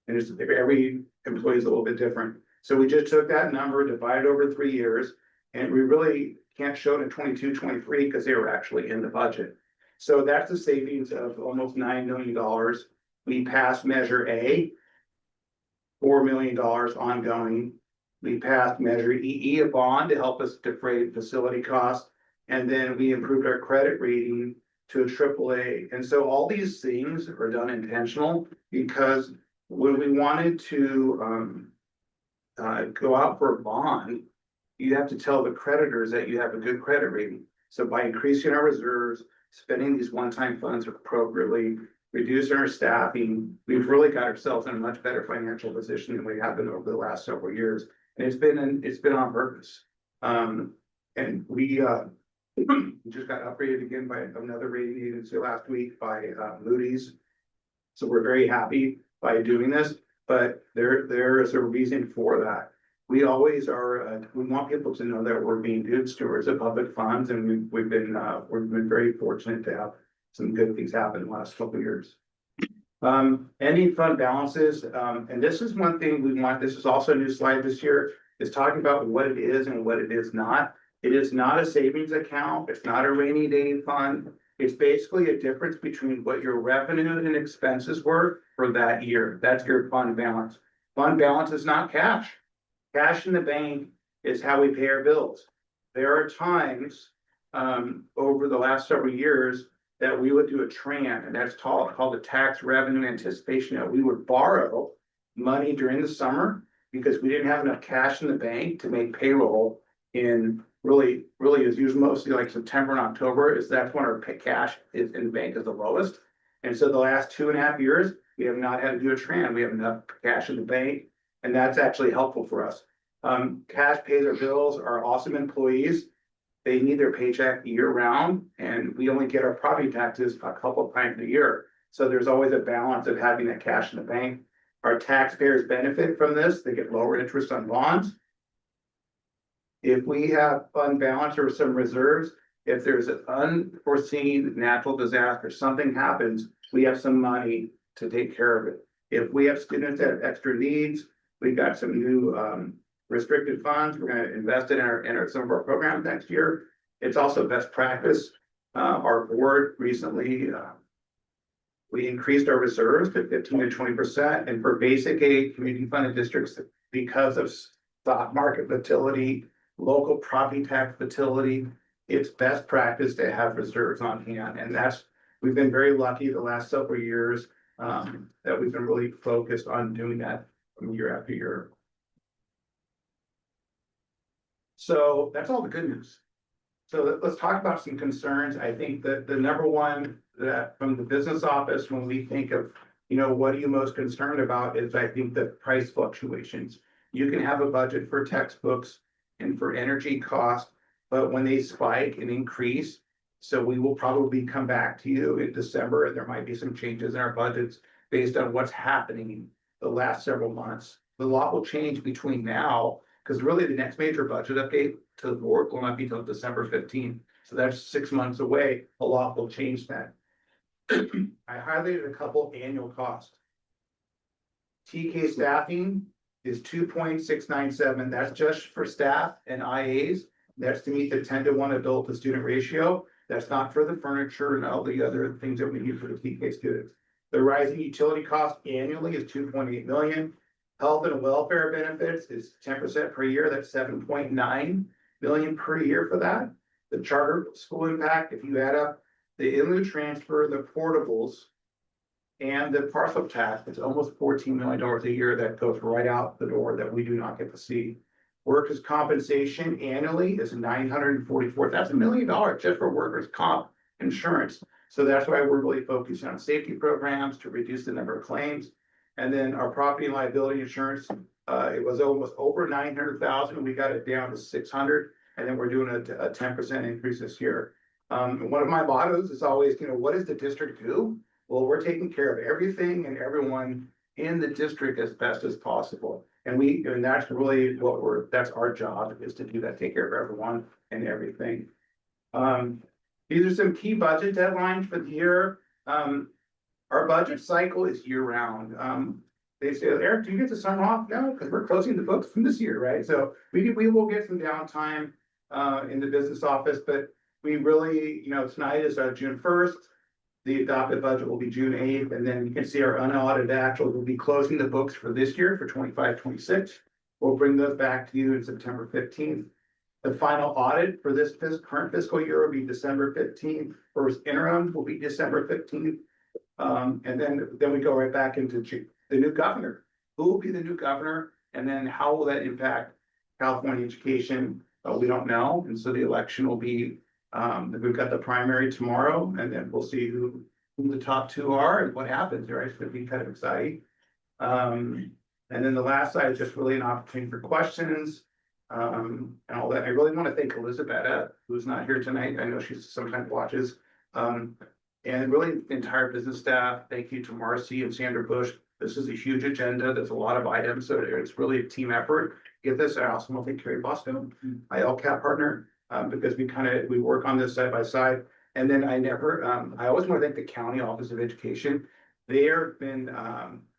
S4: And every employee is a little bit different. So we just took that number, divided over 3 years, and we really can't show it in 22, 23 because they were actually in the budget. So that's a savings of almost $9 million. We passed Measure A, $4 million ongoing. We passed Measure EE, a bond to help us defray facility costs. And then we improved our credit rating to a AAA. And so all these things are done intentional because when we wanted to go out for a bond, you have to tell the creditors that you have a good credit rating. So by increasing our reserves, spending these one-time funds appropriately, reducing our staffing, we've really got ourselves in a much better financial position than we have been over the last several years. And it's been on purpose. And we just got upgraded again by another rating agency last week by Moody's. So we're very happy by doing this, but there is a reason for that. We always are, we want people to know that we're being good stewards of public funds, and we've been very fortunate to have some good things happen in the last couple of years. Ending fund balances, and this is one thing we want, this is also a new slide this year, is talking about what it is and what it is not. It is not a savings account, it's not a rainy day fund. It's basically a difference between what your revenue and expenses were for that year. That's your fund balance. Fund balance is not cash. Cash in the bank is how we pay our bills. There are times over the last several years that we would do a TRAN, and that's called a tax revenue anticipation. That we would borrow money during the summer because we didn't have enough cash in the bank to make payroll in really is usually mostly like September and October, is that's when our cash is in the bank is the lowest. And so the last 2.5 years, we have not had to do a TRAN. We have enough cash in the bank, and that's actually helpful for us. Cash pays our bills. Our awesome employees, they need their paycheck year round, and we only get our property taxes a couple of times a year. So there's always a balance of having that cash in the bank. Our taxpayers benefit from this. They get lower interest on bonds. If we have fund balance or some reserves, if there's an unforeseen natural disaster, something happens, we have some money to take care of it. If we have students that have extra needs, we've got some new restricted funds. We're going to invest in some of our programs next year. It's also best practice. Our board recently, we increased our reserves to 15 to 20%. And for basic aid community funded districts, because of stock market volatility, local property tax volatility, it's best practice to have reserves on hand. And we've been very lucky the last several years that we've been really focused on doing that from year after year. So that's all the good news. So let's talk about some concerns. I think that the number one that from the business office, when we think of, what are you most concerned about, is I think the price fluctuations. You can have a budget for textbooks and for energy costs, but when they spike and increase, so we will probably come back to you in December, and there might be some changes in our budgets based on what's happening the last several months. A lot will change between now, because really the next major budget update to the board will not be until December 15th. So that's 6 months away. A lot will change that. I highlighted a couple annual costs. TK staffing is 2.697. That's just for staff and IAs. That's to meet the 10-to-1 adult to student ratio. That's not for the furniture and all the other things that we need for the TK students. The rising utility cost annually is 2.8 million. Health and welfare benefits is 10% per year. That's 7.9 million per year for that. The charter school impact, if you add up the in lieu transfer, the portables, and the parcel tax, it's almost $14 million a year that goes right out the door that we do not get to see. Workers' compensation annually is 944. That's $1 million just for workers' comp insurance. So that's why we're really focusing on safety programs to reduce the number of claims. And then our property and liability insurance, it was almost over 900,000. We got it down to 600, and then we're doing a 10% increase this year. One of my mottos is always, what does the district do? Well, we're taking care of everything and everyone in the district as best as possible. And that's really that's our job, is to do that, take care of everyone and everything. These are some key budget deadlines for the year. Our budget cycle is year round. They say, Eric, do you get the summer off? No, because we're closing the books from this year, right? So we will get some downtime in the business office, but we really, tonight is June 1st. The adopted budget will be June 8th, and then you can see our unaudited actual will be closing the books for this year for 25-26. We'll bring those back to you in September 15th. The final audit for this current fiscal year will be December 15th. First interim will be December 15th. And then we go right back into the new governor. Who will be the new governor? And then how will that impact California education? We don't know. And so the election will be, we've got the primary tomorrow, and then we'll see who the top two are and what happens, right? It's gonna be kind of exciting. And then the last side is just really an opportunity for questions. And all that. I really want to thank Elizabeth, who's not here tonight. I know she sometimes watches. And really the entire business staff. Thank you to Marcy and Sandra Bush. This is a huge agenda. There's a lot of items. So it's really a team effort. Get this. I also want to thank Carrie Bosco, my LCAP partner, because we work on this side by side. And then I always want to thank the County Office of Education. They've been,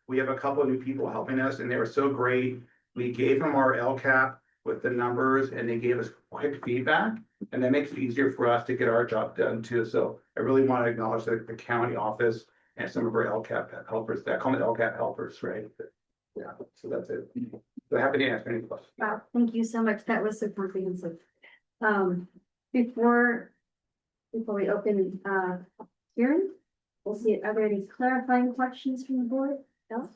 S4: we have a couple of new people helping us, and they were so great. We gave them our LCAP with the numbers, and they gave us quick feedback, and that makes it easier for us to get our job done too. So I really want to acknowledge the county office and some of our LCAP helpers. I call them LCAP helpers, right? Yeah, so that's it. So happy to answer any questions.
S1: Wow, thank you so much. That was so comprehensive. Before we open, hearing, we'll see, are there any clarifying questions from the board? No?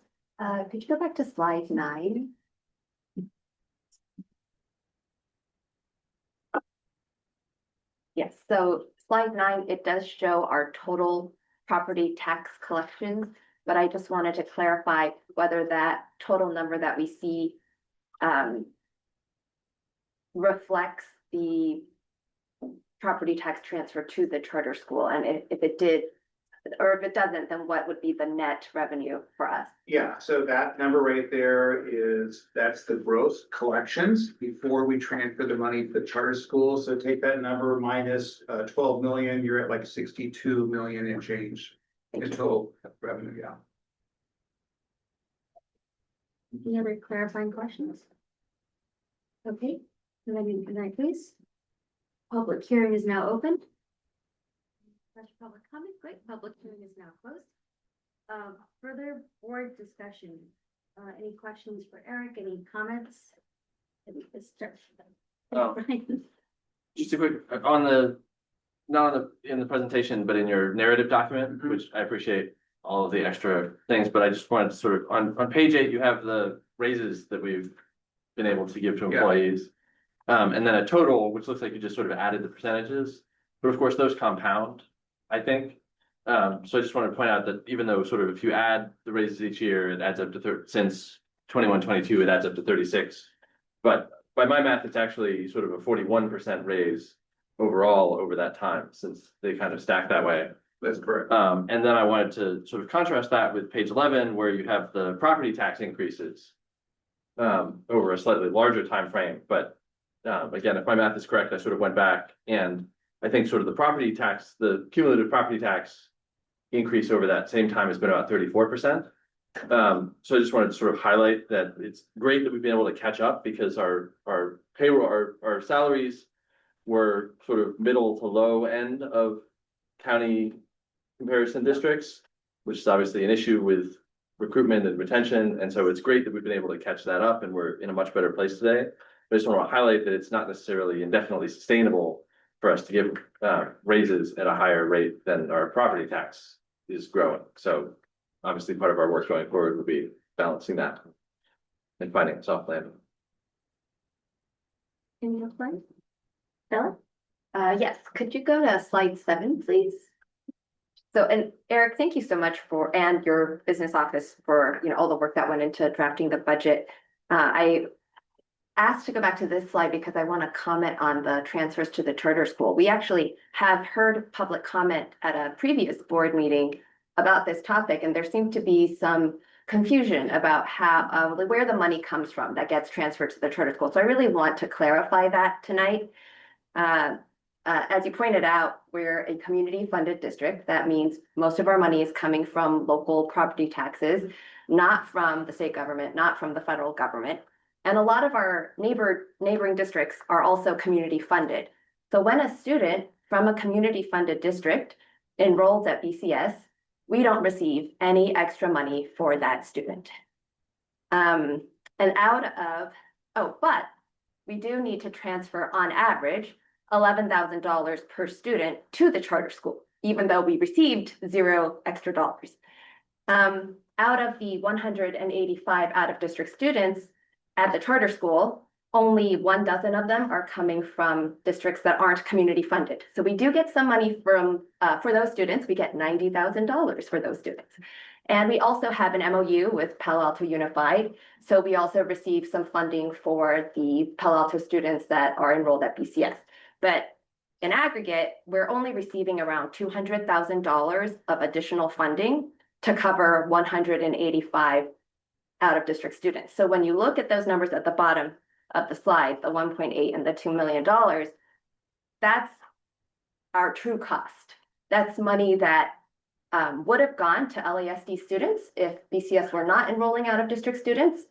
S7: Could you go back to slide 9? Yes, so slide 9, it does show our total property tax collections, but I just wanted to clarify whether that total number that we see reflects the property tax transfer to the charter school, and if it did, or if it doesn't, then what would be the net revenue for us?
S4: Yeah, so that number right there that's the gross collections before we transfer the money to the charter school. So take that number minus 12 million, you're at like 62 million and change in total revenue, yeah.
S1: Any other clarifying questions? Okay, then in that case, public hearing is now open. Fresh public comment, great, public hearing is now closed. Further board discussion, any questions for Eric, any comments?
S2: Oh. Just a quick, not in the presentation, but in your narrative document, which I appreciate all of the extra things, but I just wanted to sort of, on page 8, you have the raises that we've been able to give to employees. And then a total, which looks like you just sort of added the percentages, but of course those compound, I think. So I just wanted to point out that even though sort of if you add the raises each year, it adds up to since 21-22, it adds up to 36. But by my math, it's actually sort of a 41% raise overall over that time, since they kind of stack that way.
S4: That's correct.
S2: And then I wanted to sort of contrast that with page 11, where you have the property tax increases over a slightly larger time frame. But again, if my math is correct, I sort of went back, and I think sort of the cumulative property tax increase over that same time has been about 34%. So I just wanted to sort of highlight that it's great that we've been able to catch up, because our payroll, our salaries were sort of middle to low end of county comparison districts, which is obviously an issue with recruitment and retention. And so it's great that we've been able to catch that up, and we're in a much better place today. I just want to highlight that it's not necessarily indefinitely sustainable for us to give raises at a higher rate than our property tax is growing. So obviously part of our work going forward will be balancing that and finding a soft landing.
S1: Any other questions? Bella?
S7: Yes, could you go to slide 7, please? So, and Eric, thank you so much and your business office for, all the work that went into drafting the budget. I asked to go back to this slide because I want to comment on the transfers to the charter school. We actually have heard public comment at a previous board meeting about this topic, and there seemed to be some confusion about how where the money comes from that gets transferred to the charter school. So I really want to clarify that tonight. As you pointed out, we're a community funded district. That means most of our money is coming from local property taxes, not from the state government, not from the federal government. And a lot of our neighboring districts are also community funded. So when a student from a community funded district enrolls at BCS, we don't receive any extra money for that student. And but we do need to transfer on average $11,000 per student to the charter school, even though we received $0 extra dollars. Out of the 185 out-of-district students at the charter school, only 1 dozen of them are coming from districts that aren't community funded. So we do get some money from for those students. We get $90,000 for those students. And we also have an MOU with Palo Alto Unified. So we also receive some funding for the Palo Alto students that are enrolled at BCS. But in aggregate, we're only receiving around $200,000 of additional funding to cover 185 out-of-district students. So when you look at those numbers at the bottom of the slide, the 1.8 and the $2 million, that's our true cost. That's money that would have gone to LASD students if BCS were not enrolling out-of-district students.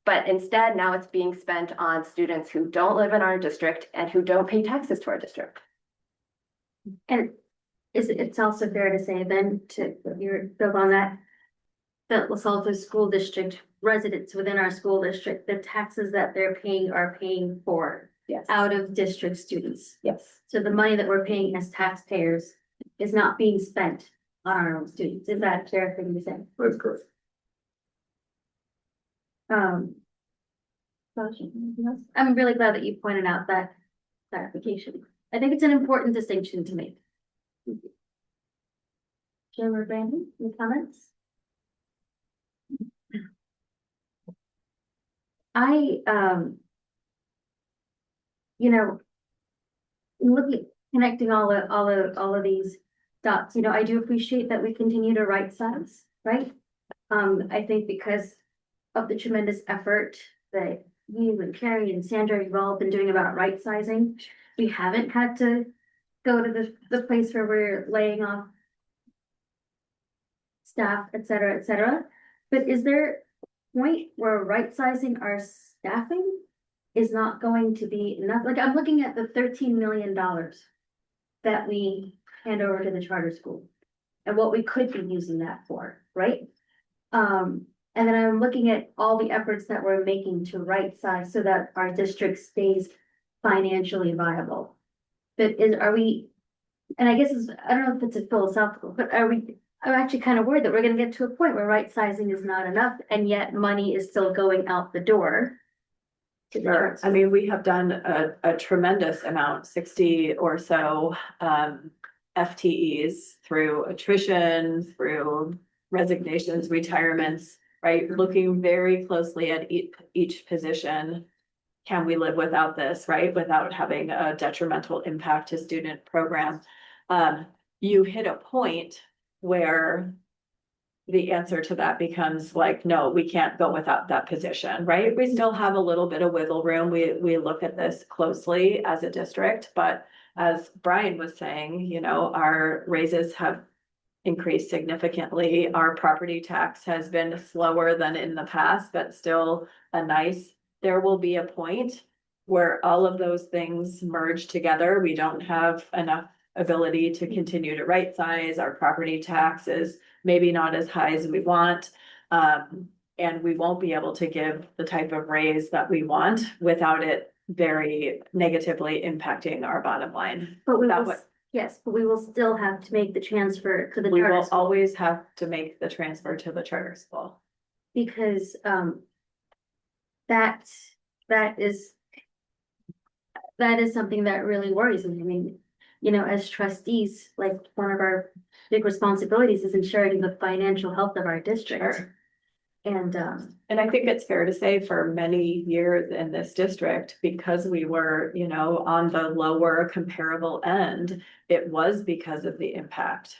S7: But instead, now it's being spent on students who don't live in our district and who don't pay taxes to our district.
S1: And it's also fair to say then to build on that, that Los Altos School District residents within our school district, the taxes that they're paying are paying for
S7: Yes.
S1: out of district students.
S7: Yes.
S1: So the money that we're paying as taxpayers is not being spent on our own students. Is that a fair thing to say?
S4: That's correct.
S1: Josh, anything else? I'm really glad that you pointed out that clarification. I think it's an important distinction to make. Jim or Brandon, any comments? Looking, connecting all of these dots, I do appreciate that we continue to right size, right? I think because of the tremendous effort that you and Carrie and Sandra, you've all been doing about right sizing, we haven't had to go to the place where we're laying off staff, et cetera. But is there a point where right sizing our staffing is not going to be enough? Like, I'm looking at the $13 million that we hand over to the charter school and what we could be using that for, right? And then I'm looking at all the efforts that we're making to right size so that our district stays financially viable. But are we, and I guess I don't know if it's a philosophical, but I'm actually kind of worried that we're gonna get to a point where right sizing is not enough and yet money is still going out the door.
S11: Sure. I mean, we have done a tremendous amount, 60 or so FTEs through attrition, through resignations, retirements, right? Looking very closely at each position. Can we live without this, right? Without having a detrimental impact to student program. You hit a point where the answer to that becomes like, no, we can't go without that position, right? We still have a little bit of wiggle room. We look at this closely as a district, but as Brian was saying, our raises have increased significantly. Our property tax has been slower than in the past, but still there will be a point where all of those things merge together. We don't have enough ability to continue to right size. Our property tax is maybe not as high as we want. And we won't be able to give the type of raise that we want without it very negatively impacting our bottom line.
S1: But we will still have to make the transfer to the
S11: We
S1: charter
S11: will
S1: school.
S11: always have to make the transfer to the charter school.
S1: Because that is something that really worries me. I mean, as trustees, like one of our big responsibilities is ensuring the financial health of our district.
S11: Sure.
S1: And
S11: I think it's fair to say for many years in this district, because we were, on the lower comparable end, it was because of the impact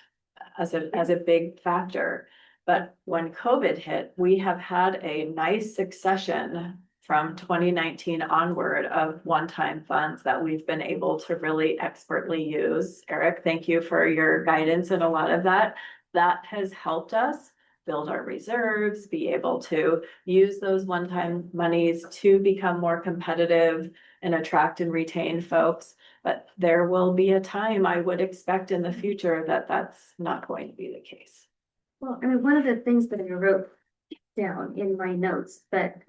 S11: as a big factor. But when COVID hit, we have had a nice succession from 2019 onward of one-time funds that we've been able to really expertly use. Eric, thank you for your guidance in a lot of that. That has helped us build our reserves, be able to use those one-time monies to become more competitive, and attract and retain folks. But there will be a time I would expect in the future that that's not going to be the case.
S1: Well, I mean, one of the things that I wrote down in my notes that,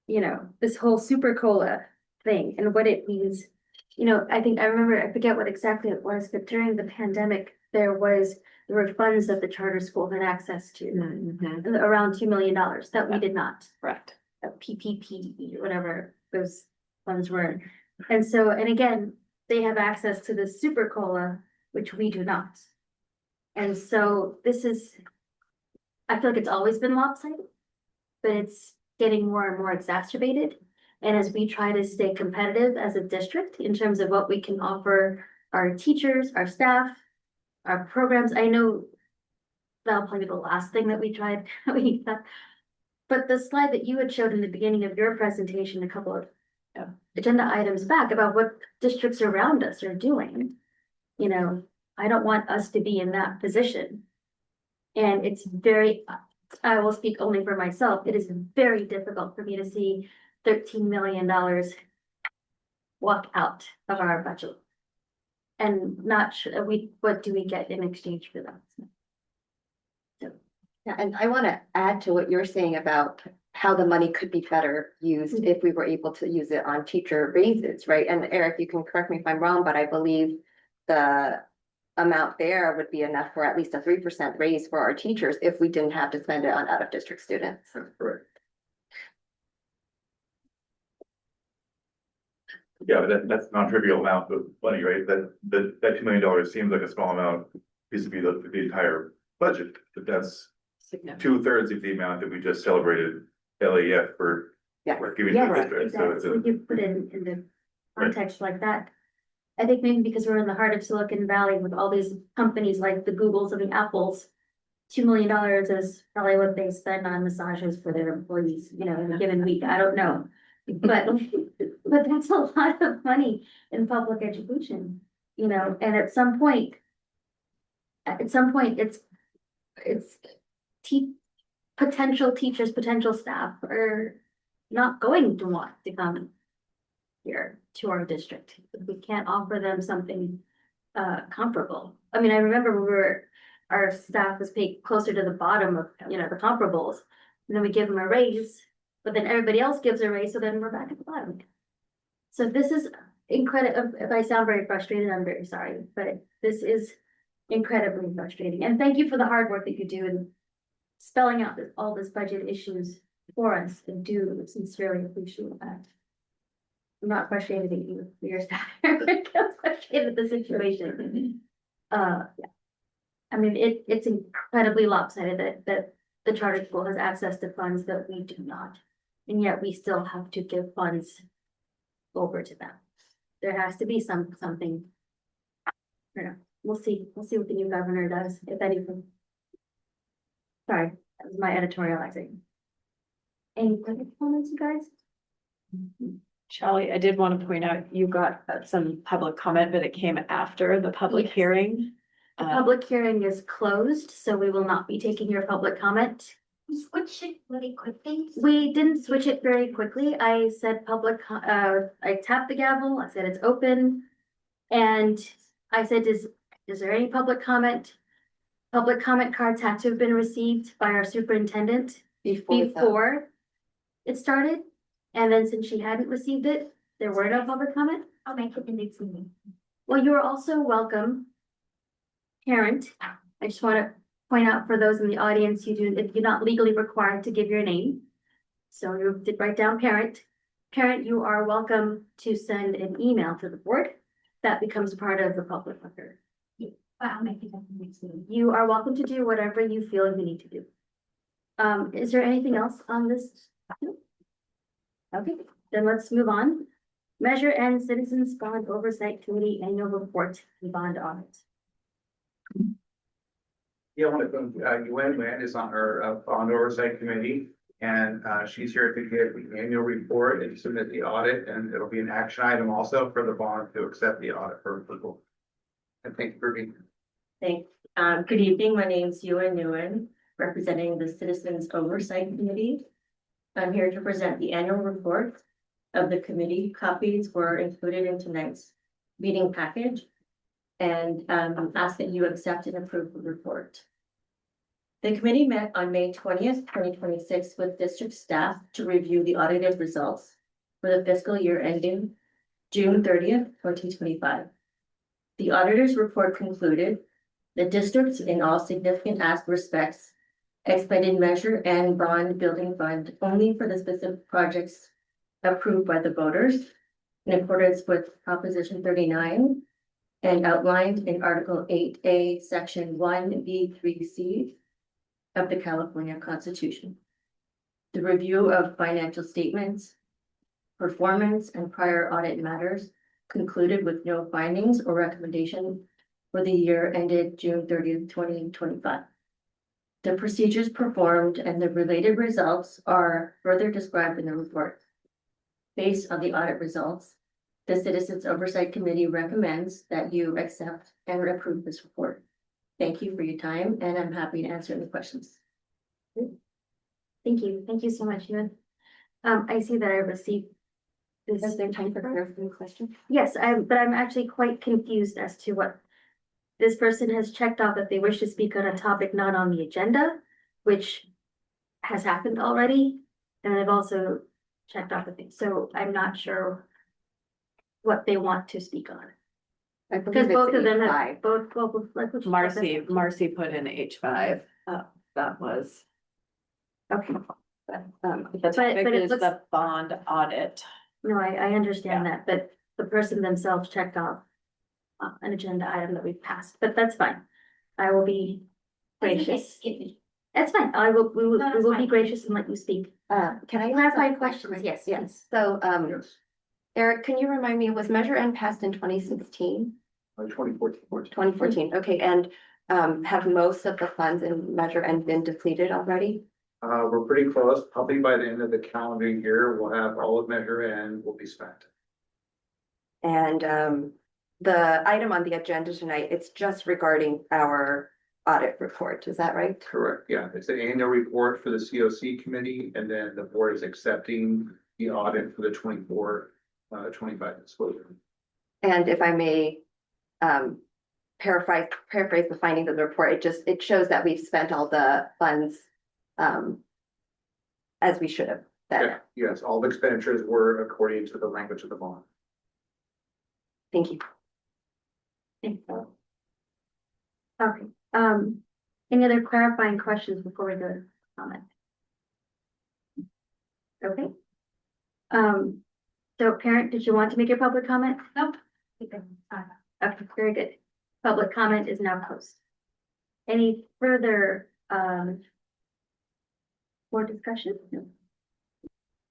S1: you know, this whole super cola thing and what it means. You know, I think I remember, I forget what exactly it was, but during the pandemic, there were funds that the charter school had access to, around $2 million that we did not.
S11: Correct.
S1: PPP, whatever those funds were. And so, and again, they have access to the super cola, which we do not. And so this is, I feel like it's always been lopsided, but it's getting more and more exacerbated. And as we try to stay competitive as a district in terms of what we can offer our teachers, our staff, our programs, I know that'll probably be the last thing that we tried. But the slide that you had showed in the beginning of your presentation, a couple of agenda items back about what districts around us are doing, you know, I don't want us to be in that position. And it's very, I will speak only for myself, it is very difficult for me to see $13 million walk out of our budget. And not sure, what do we get in exchange for that?
S7: Yeah, and I want to add to what you're saying about how the money could be better used if we were able to use it on teacher raises, right? And Eric, you can correct me if I'm wrong, but I believe the amount there would be enough for at least a 3% raise for our teachers if we didn't have to spend it on out-of-district students.
S4: That's correct.
S9: Yeah, but that's a non-trivial amount of money, right? That $2 million seems like a small amount, used to be the entire budget, but that's
S11: Significant.
S9: 2/3 of the amount that we just celebrated LAF for.
S7: Yeah.
S9: for giving
S1: Yeah,
S9: to the
S1: right,
S9: district. So
S1: exactly.
S9: it's
S1: When you put it in the context like that. I think maybe because we're in the heart of Silicon Valley with all these companies like the Googles and the Apples. $2 million is probably what they spend on massages for their employees, you know, in a given week. I don't know. But that's a lot of money in public education, you know, and at some point. It's potential teachers, potential staff are not going to want to come here to our district. We can't offer them something comparable. I mean, I remember our staff was paid closer to the bottom of, you know, the comparables. And then we give them a raise, but then everybody else gives a raise, so then we're back at the bottom. So this is incredible. If I sound very frustrated, I'm very sorry, but this is incredibly frustrating. And thank you for the hard work that you do in spelling out all this budget issues for us. I do sincerely appreciate that. I'm not frustrated at you for your staff. I'm frustrated at the situation. Yeah. I mean, it's incredibly lopsided that the charter school has access to funds that we do not. And yet we still have to give funds over to them. There has to be something. I don't know. We'll see what the new governor does, if anything. Sorry, that was my editorializing. Any other comments, you guys?
S11: Shelley, I did want to point out, you got some public comment, but it came after the public
S1: Yes.
S11: hearing.
S1: The public hearing is closed, so we will not be taking your public comment.
S8: Switch it really quickly.
S1: We didn't switch it very quickly. I said I tapped the gavel, I said it's open. And I said, is there any public comment? Public comment cards had to have been received by our superintendent before it started. And then since she hadn't received it, there were no public comment.
S8: I'll make it the next meeting.
S1: Well, you're also welcome. Parent, I just want to point out for those in the audience, you're not legally required to give your name. So you did write down parent. Parent, you are welcome to send an email to the board. That becomes part of the public record.
S8: I'll make it the next meeting.
S1: You are welcome to do whatever you feel you need to do. Is there anything else on this? Okay, then let's move on. Measure and Citizens Bond Oversight Committee Annual Report and Bond Audit.
S4: Yeah, I want to thank Yuen is on our bond oversight committee. And she's here to give the annual report and submit the audit, and it'll be an action item also for the bond to accept the audit for approval. And thank you for being here.
S12: Thanks. Good evening. My name is Yuen Nguyen, representing the Citizens Oversight Committee. I'm here to present the annual report of the committee. Copies were included in tonight's meeting package. And ask that you accept and approve the report. The committee met on May 20th, 2026 with district staff to review the audited results for the fiscal year ending June 30th, 2025. The auditor's report concluded the districts in all significant respects expended measure and bond building fund only for the specific projects approved by the voters in accordance with Proposition 39 and outlined in Article 8A, Section 1B3C of the California Constitution. The review of financial statements, performance, and prior audit matters concluded with no findings or recommendation for the year ended June 30th, 2025. The procedures performed and the related results are further described in the report. Based on the audit results, the Citizens Oversight Committee recommends that you accept and approve this report. Thank you for your time, and I'm happy to answer any questions.
S1: Thank you. Thank you so much, Ewan. I see that I received this.
S7: Is there time for clarifying question?
S1: Yes, but I'm actually quite confused as to what this person has checked off that they wish to speak on a topic not on the agenda, which has happened already. And they've also checked off the thing. So I'm not sure what they want to speak on.
S7: I
S1: Because
S7: believe
S1: both
S7: it's
S1: of them have
S7: H5.
S1: both, well, like which.
S11: Marcy put in H5. That was,
S1: Okay,
S11: the
S1: but
S11: topic
S1: it
S11: is
S1: looks-
S11: the bond audit.
S1: no, I understand that, but the person themselves checked off an agenda item that we've passed, but that's fine. I will be gracious. That's fine. We will be gracious and let you speak.
S7: Can I?
S1: Clarify questions? Yes, yes.
S7: So,
S4: Yes,
S7: Eric, can you remind me, was Measure N passed in 2016?
S4: 2014.
S7: 2014, okay, and have most of the funds in Measure N been depleted already?
S4: We're pretty close. Probably by the end of the calendar year, we'll have all of Measure N will be spent.
S7: And the item on the agenda tonight, it's just regarding our audit report, is that right?
S4: Correct, yeah. It's an annual report for the COC committee, and then the board is accepting the audit for the 24-25 fiscal year.
S7: And if I may paraphrase the findings of the report, it shows that we've spent all the funds as we should have.
S4: Yeah, yes, all the expenditures were according to the language of the bond.
S7: Thank you.
S1: Okay, any other clarifying questions before we go to comment? Okay. So Parent, did you want to make your public comment? Nope. Okay, very good. Public comment is now closed. Any further, more discussion? No.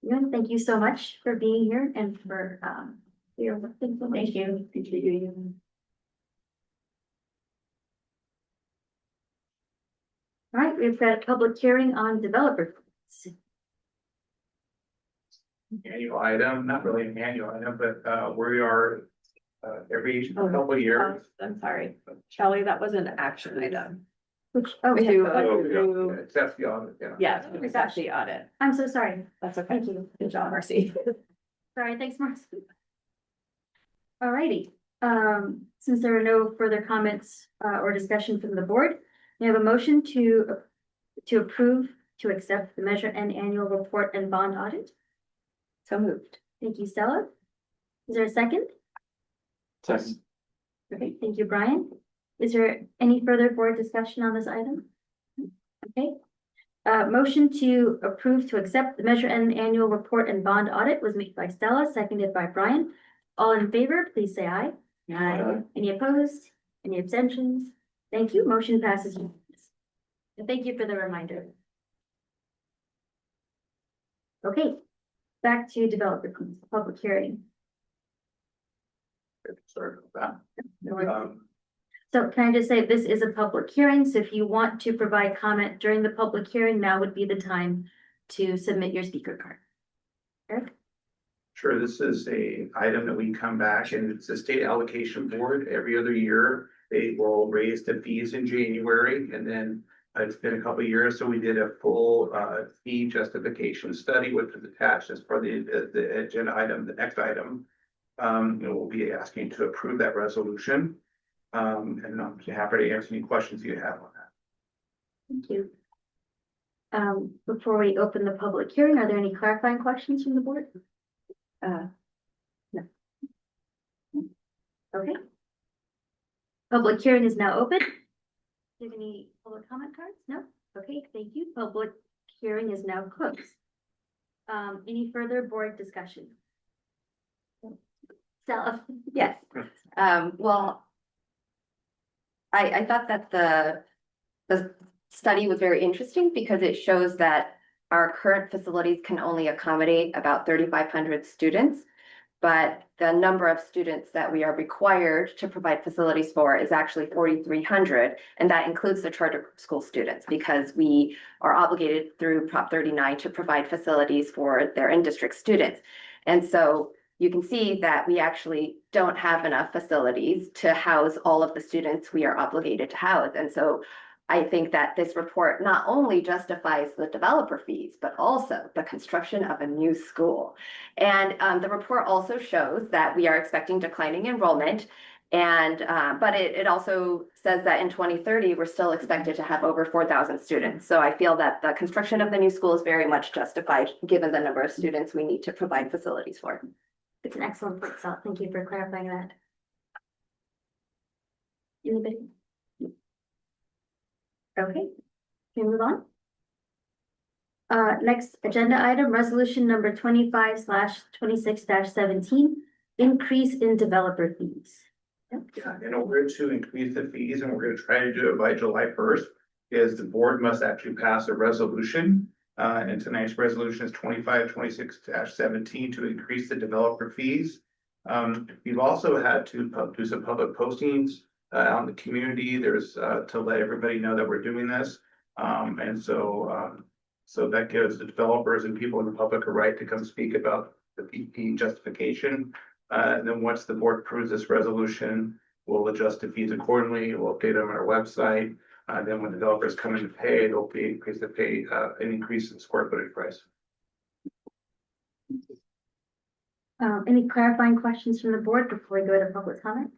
S1: Ewan, thank you so much for being here and for, your work.
S12: Thank you.
S1: All right, we've got a public hearing on developer.
S4: Annual item, not really an annual item, but we are every couple of years.
S11: I'm sorry, Shelley, that was an action item.
S1: Which, oh,
S11: To
S1: yeah.
S11: approve,
S4: Accept the audit, yeah.
S11: yeah, accept the audit.
S1: I'm so sorry.
S11: That's okay.
S1: Thank you.
S11: Good job, Marcy.
S1: Sorry, thanks, Marcy. All righty, since there are no further comments or discussion from the board, we have a motion to approve to accept the Measure N annual report and bond audit.
S7: So moved.
S1: Thank you, Stella. Is there a second?
S2: Second.
S1: Okay, thank you, Brian. Is there any further board discussion on this item? Okay. Motion to approve to accept the Measure N annual report and bond audit was made by Stella, seconded by Brian. All in favor, please say aye. Aye. Any opposed? Any abstentions? Thank you. Motion passes. And thank you for the reminder. Okay, back to developer public hearing.
S4: Sorry about
S1: No
S4: that.
S1: worries. So can I just say, this is a public hearing, so if you want to provide comment during the public hearing, now would be the time to submit your speaker card. Eric?
S4: Sure, this is a item that we can come back and it's a state allocation board every other year. They will raise the fees in January and then It's been a couple of years, so we did a full fee justification study, which is attached as part of the agenda item, the next item. We'll be asking to approve that resolution. And I'm happy to answer any questions you have on that.
S1: Thank you. Before we open the public hearing, are there any clarifying questions from the board? No. Okay. Public hearing is now open. Do you have any public comment cards? No? Okay, thank you. Public hearing is now closed. Any further board discussion? Stella?
S7: Yes, well. I thought that the study was very interesting because it shows that our current facilities can only accommodate about 3,500 students. But the number of students that we are required to provide facilities for is actually 4,300. And that includes the charter school students because we are obligated through Prop 39 to provide facilities for their in-district students. And so you can see that we actually don't have enough facilities to house all of the students we are obligated to house. And so I think that this report not only justifies the developer fees, but also the construction of a new school. And the report also shows that we are expecting declining enrollment. And but it also says that in 2030, we're still expected to have over 4,000 students. So I feel that the construction of the new school is very much justified given the number of students we need to provide facilities for.
S1: It's an excellent point, Sal. Thank you for clarifying that. Anybody? Okay, can we move on? Next agenda item, resolution number 25/26-17, increase in developer fees.
S4: Yeah, in order to increase the fees, and we're gonna try to do it by July 1st, is the board must actually pass a resolution. And tonight's resolution is 25/26-17 to increase the developer fees. We've also had to do some public postings out in the community. There's to let everybody know that we're doing this. And so that gives the developers and people in the public a right to come speak about the fee justification. And then once the board approves this resolution, we'll adjust the fees accordingly. We'll update them on our website. Then when developers come in to pay, they'll be increased to pay an increase in square footage price.
S1: Any clarifying questions from the board before we go to public comment?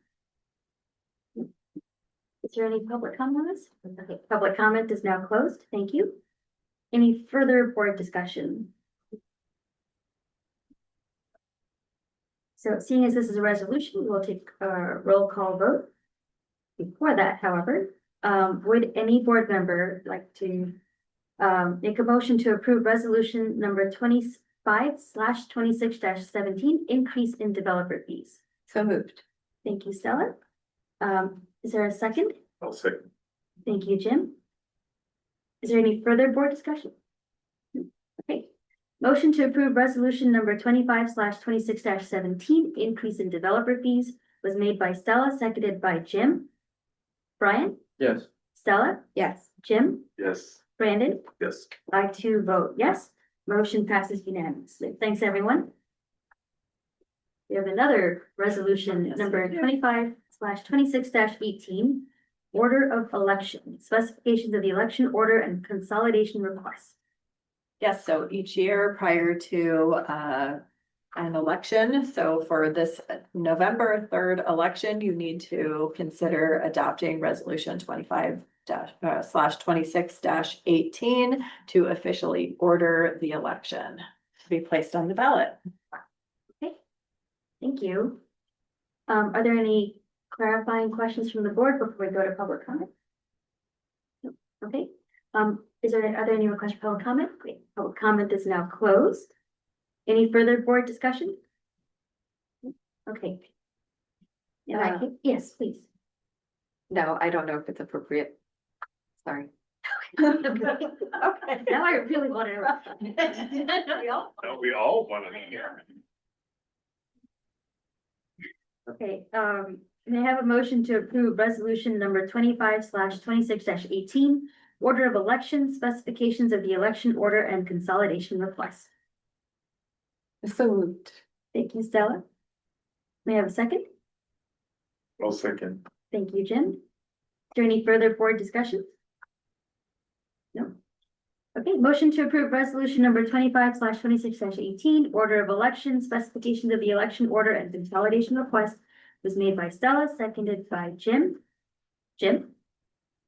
S1: Is there any public comment on this? Okay, public comment is now closed. Thank you. Any further board discussion? So seeing as this is a resolution, we'll take a roll call vote. Before that, however, would any board member like to make a motion to approve resolution number 25/26-17, increase in developer fees?
S7: So moved.
S1: Thank you, Stella. Is there a second?
S9: I'll second.
S1: Thank you, Jim. Is there any further board discussion? Okay. Motion to approve resolution number 25/26-17, increase in developer fees was made by Stella, seconded by Jim. Brian?
S2: Yes.
S1: Stella?
S7: Yes.
S1: Jim?
S9: Yes.
S1: Brandon?
S9: Yes.
S1: I too vote yes. Motion passes unanimously. Thanks, everyone. We have another resolution, number 25/26-18, order of election, specifications of the election order and consolidation requests.
S11: Yes, so each year prior to an election, so for this November 3rd election, you need to consider adopting resolution 25/26-18 to officially order the election to be placed on the ballot.
S1: Okay, thank you. Are there any clarifying questions from the board before we go to public comment? No. Okay, are there any requests for public comment? Great, public comment is now closed. Any further board discussion? Okay. Yes, please.
S7: No, I don't know if it's appropriate. Sorry.
S1: Okay, now I really want to interrupt.
S9: We all want to hear.
S1: Okay, may I have a motion to approve resolution number 25/26-18, order of election, specifications of the election order and consolidation request.
S7: So moved.
S1: Thank you, Stella. May I have a second?
S9: I'll second.
S1: Thank you, Jim. Is there any further board discussion? Okay, motion to approve resolution number 25/26/18, order of election, specifications of the election order and consolidation request was made by Stella, seconded by Jim. Jim,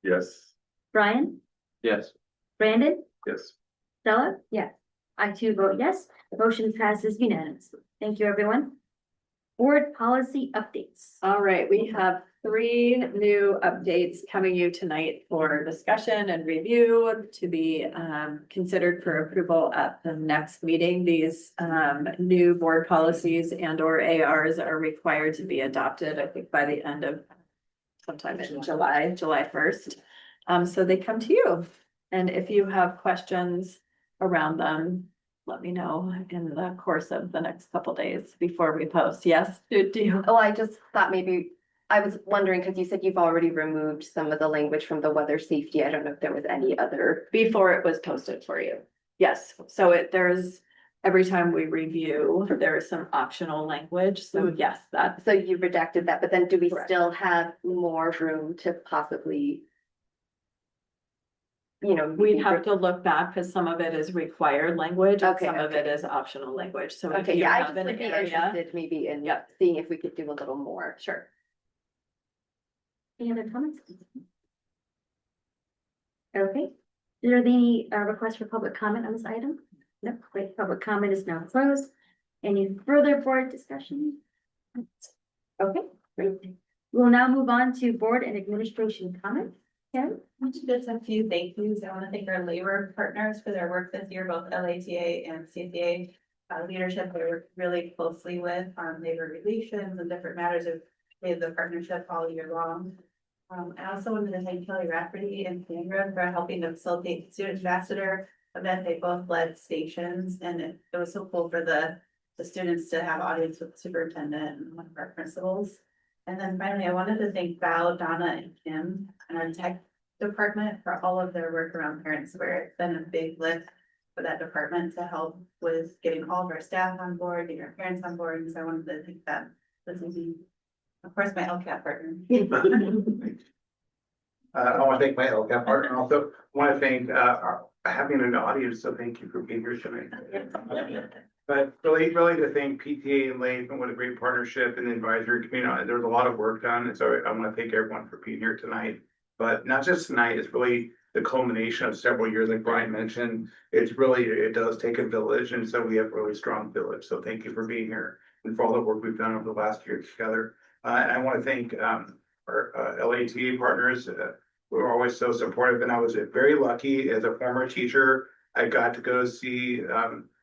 S9: Yes.
S1: Brian,
S2: Yes.
S1: Brandon,
S9: Yes.
S1: Stella? Yes. I too vote yes. The motion passes unanimously. Thank you, everyone. Board policy updates.
S11: All right, we have 3 new updates coming you tonight for discussion and review to be considered for approval at the next meeting. These new board policies and or ARs are required to be adopted, I think, by the end of sometime in July 1st. So they come to you. And if you have questions around them, let me know in the course of the next couple days before we post. Yes, do you?
S7: Oh, I just thought maybe, I was wondering, because you said you've already removed some of the language from the weather safety. I don't know if there was any other.
S11: Before it was posted for you. Yes, so there's, every time we review, there is some optional language. So yes, that,
S7: So you redacted that, but then do we
S11: Correct.
S7: still have more room to possibly?
S11: we'd have to look back because some of it is required language and
S7: Okay,
S11: some of it
S7: okay.
S11: is optional language. So if
S7: Okay,
S11: you
S7: yeah, I
S11: have
S7: just
S11: an
S7: would be
S11: area.
S7: interested maybe in
S11: Yep.
S7: seeing if we could do a little more.
S11: Sure.
S1: Any other comments? Okay. Is there any request for public comment on this item? No, great. Public comment is now closed. Any further board discussion? Okay, great. We'll now move on to board and administration comments. Karen?
S10: Just a few thank yous. I want to thank our labor partners for their work this year, both LATA and CCA. Leadership we worked really closely with on labor relations and different matters of the partnership all year long. I also wanted to thank Kelly Rafferty and Sandra for helping to facilitate the student ambassador event. They both led stations and it was so cool for the students to have audience with the superintendent and one of our principals. And then finally, I wanted to thank Val, Donna, and Kim and our tech department for all of their work around Parent Square. It's been a big lift for that department to help with getting all of our staff on board, getting our parents on board. And so I wanted to thank them. This is, of course, my LCAP partner.
S4: I want to thank my LCAP partner and also want to thank, having an audience, so thank you for being here tonight. But really to thank PTA and Lake and what a great partnership and the advisory community. There's a lot of work done, and so I want to thank everyone for being here tonight. But not just tonight, it's really the culmination of several years, like Brian mentioned. It does take a village, and so we have a really strong village. So thank you for being here and for all the work we've done over the last year together. And I want to thank our LATA partners. We're always so supportive, and I was very lucky as a former teacher. I got to go see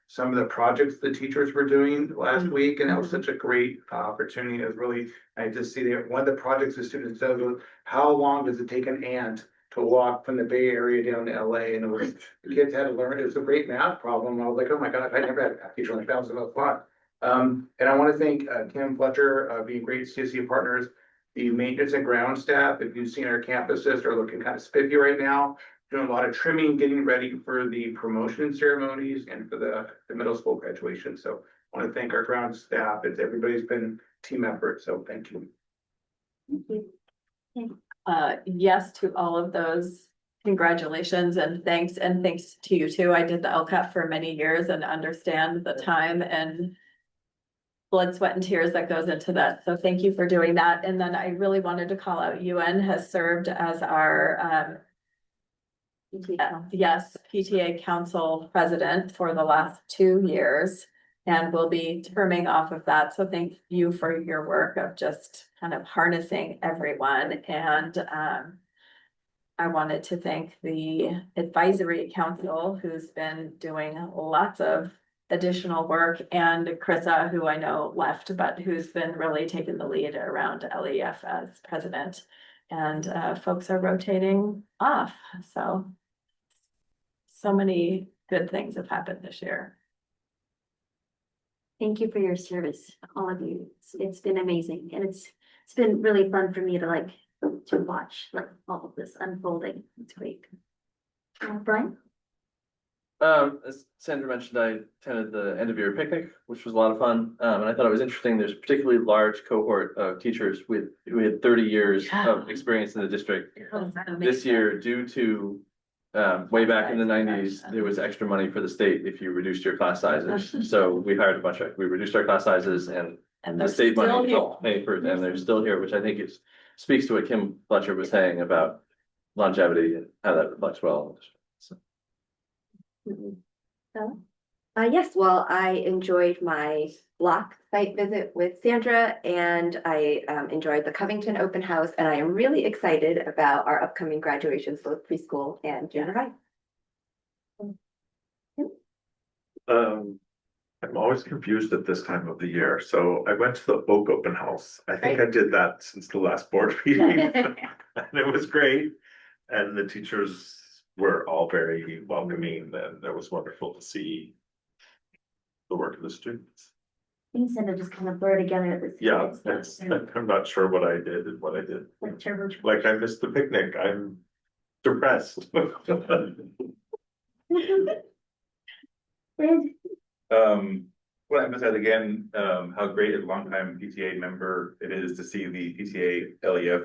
S4: some of the projects the teachers were doing last week, and that was such a great opportunity. It was really nice to see that one of the projects the students said was, how long does it take an ant to walk from the Bay Area down to LA? And it was, the kids had to learn, it was a great math problem. I was like, oh my gosh, I never had a math teacher like that. Was so fun. And I want to thank Kim Fletcher, being great CSC partners, the maintenance and ground staff. If you've seen our campuses, are looking kind of spiffy right now. Doing a lot of trimming, getting ready for the promotion ceremonies and for the middle school graduation. So I want to thank our ground staff. Everybody's been team effort. So thank you.
S1: Thank you.
S11: Yes to all of those. Congratulations and thanks to you too. I did the LCAP for many years and understand the time and blood, sweat, and tears that goes into that. So thank you for doing that. And then I really wanted to call out UN has served as our yes, PTA Council President for the last 2 years and will be terming off of that. So thank you for your work of just kind of harnessing everyone. And I wanted to thank the Advisory Council, who's been doing lots of additional work, and Krissa, who I know left, but who's been really taking the lead around LEF as president. And folks are rotating off. So many good things have happened this year.
S1: Thank you for your service, all of you. It's been amazing, and it's been really fun for me to watch all of this unfolding. It's great. Brian?
S2: As Sandra mentioned, I attended the end of year picnic, which was a lot of fun. And I thought it was interesting. There's a particularly large cohort of teachers who had 30 years of experience in the district. This year, due to way back in the nineties, there was extra money for the state if you reduced your class sizes. So we hired a bunch of, we reduced our class sizes and
S11: And
S2: the
S11: they're
S2: state
S11: still
S2: money
S11: here.
S2: helped pay for it, and they're still here, which I think is, speaks to what Kim Fletcher was saying about longevity and how that reflects well. So,
S7: Yes, well, I enjoyed my block site visit with Sandra and I enjoyed the Covington open house and I am really excited about our upcoming graduations, both preschool and junior high.
S9: I'm always confused at this time of the year, so I went to the Oak Open House. I think I did that since the last board meeting. And it was great, and the teachers were all very welcoming, and it was wonderful to see the work of the students.
S8: Things tend to just kind of blur together at this.
S9: Yeah, I'm not sure what I did and what I did. Like, I missed the picnic, I'm depressed.
S13: Want to emphasize again, how great a longtime PTA member it is to see the PTA LEF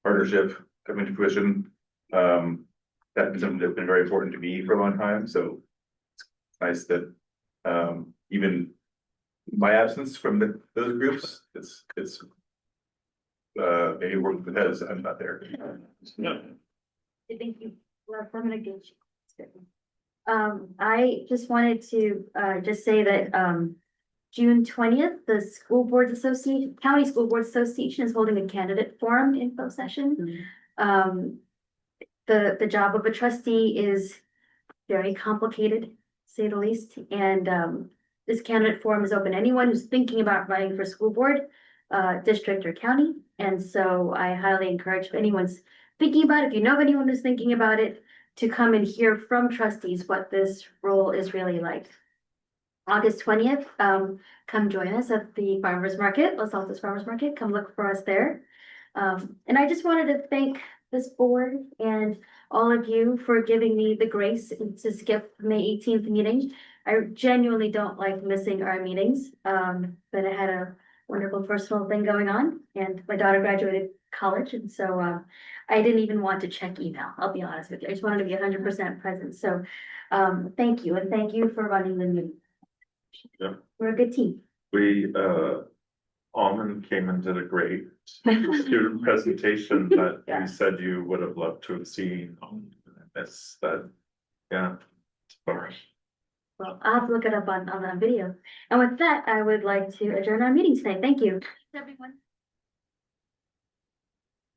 S13: partnership come into fruition. That's been something that's been very important to me for a long time, so it's nice that, even my absence from those groups, it's maybe worked because I'm not there.
S1: Thank you. Well, I'm gonna get you. I just wanted to, just say that, June 20th, the School Boards Association, County School Boards Association is holding a candidate forum info session. The job of a trustee is very complicated, to say the least, and, this candidate forum is open to anyone who's thinking about running for school board, district or county. And so I highly encourage if anyone's thinking about it, if you know of anyone who's thinking about it, to come and hear from trustees what this role is really like. August 20th, come join us at the farmers market, Los Altos Farmers Market. Come look for us there. And I just wanted to thank this board and all of you for giving me the grace to skip May 18th meeting. I genuinely don't like missing our meetings, but I had a wonderful personal thing going on and my daughter graduated college. And so I didn't even want to check email. I'll be honest with you. I just wanted to be 100% present. So thank you. And thank you for running the meeting.
S9: Yeah.
S1: We're a good team.
S9: We, Almond came and did a great student presentation that you
S1: Yes.
S9: said you would have loved to have seen. That's that, yeah.
S1: Well, I'll have to look it up on the video. And with that, I would like to adjourn our meeting tonight. Thank you. Everyone.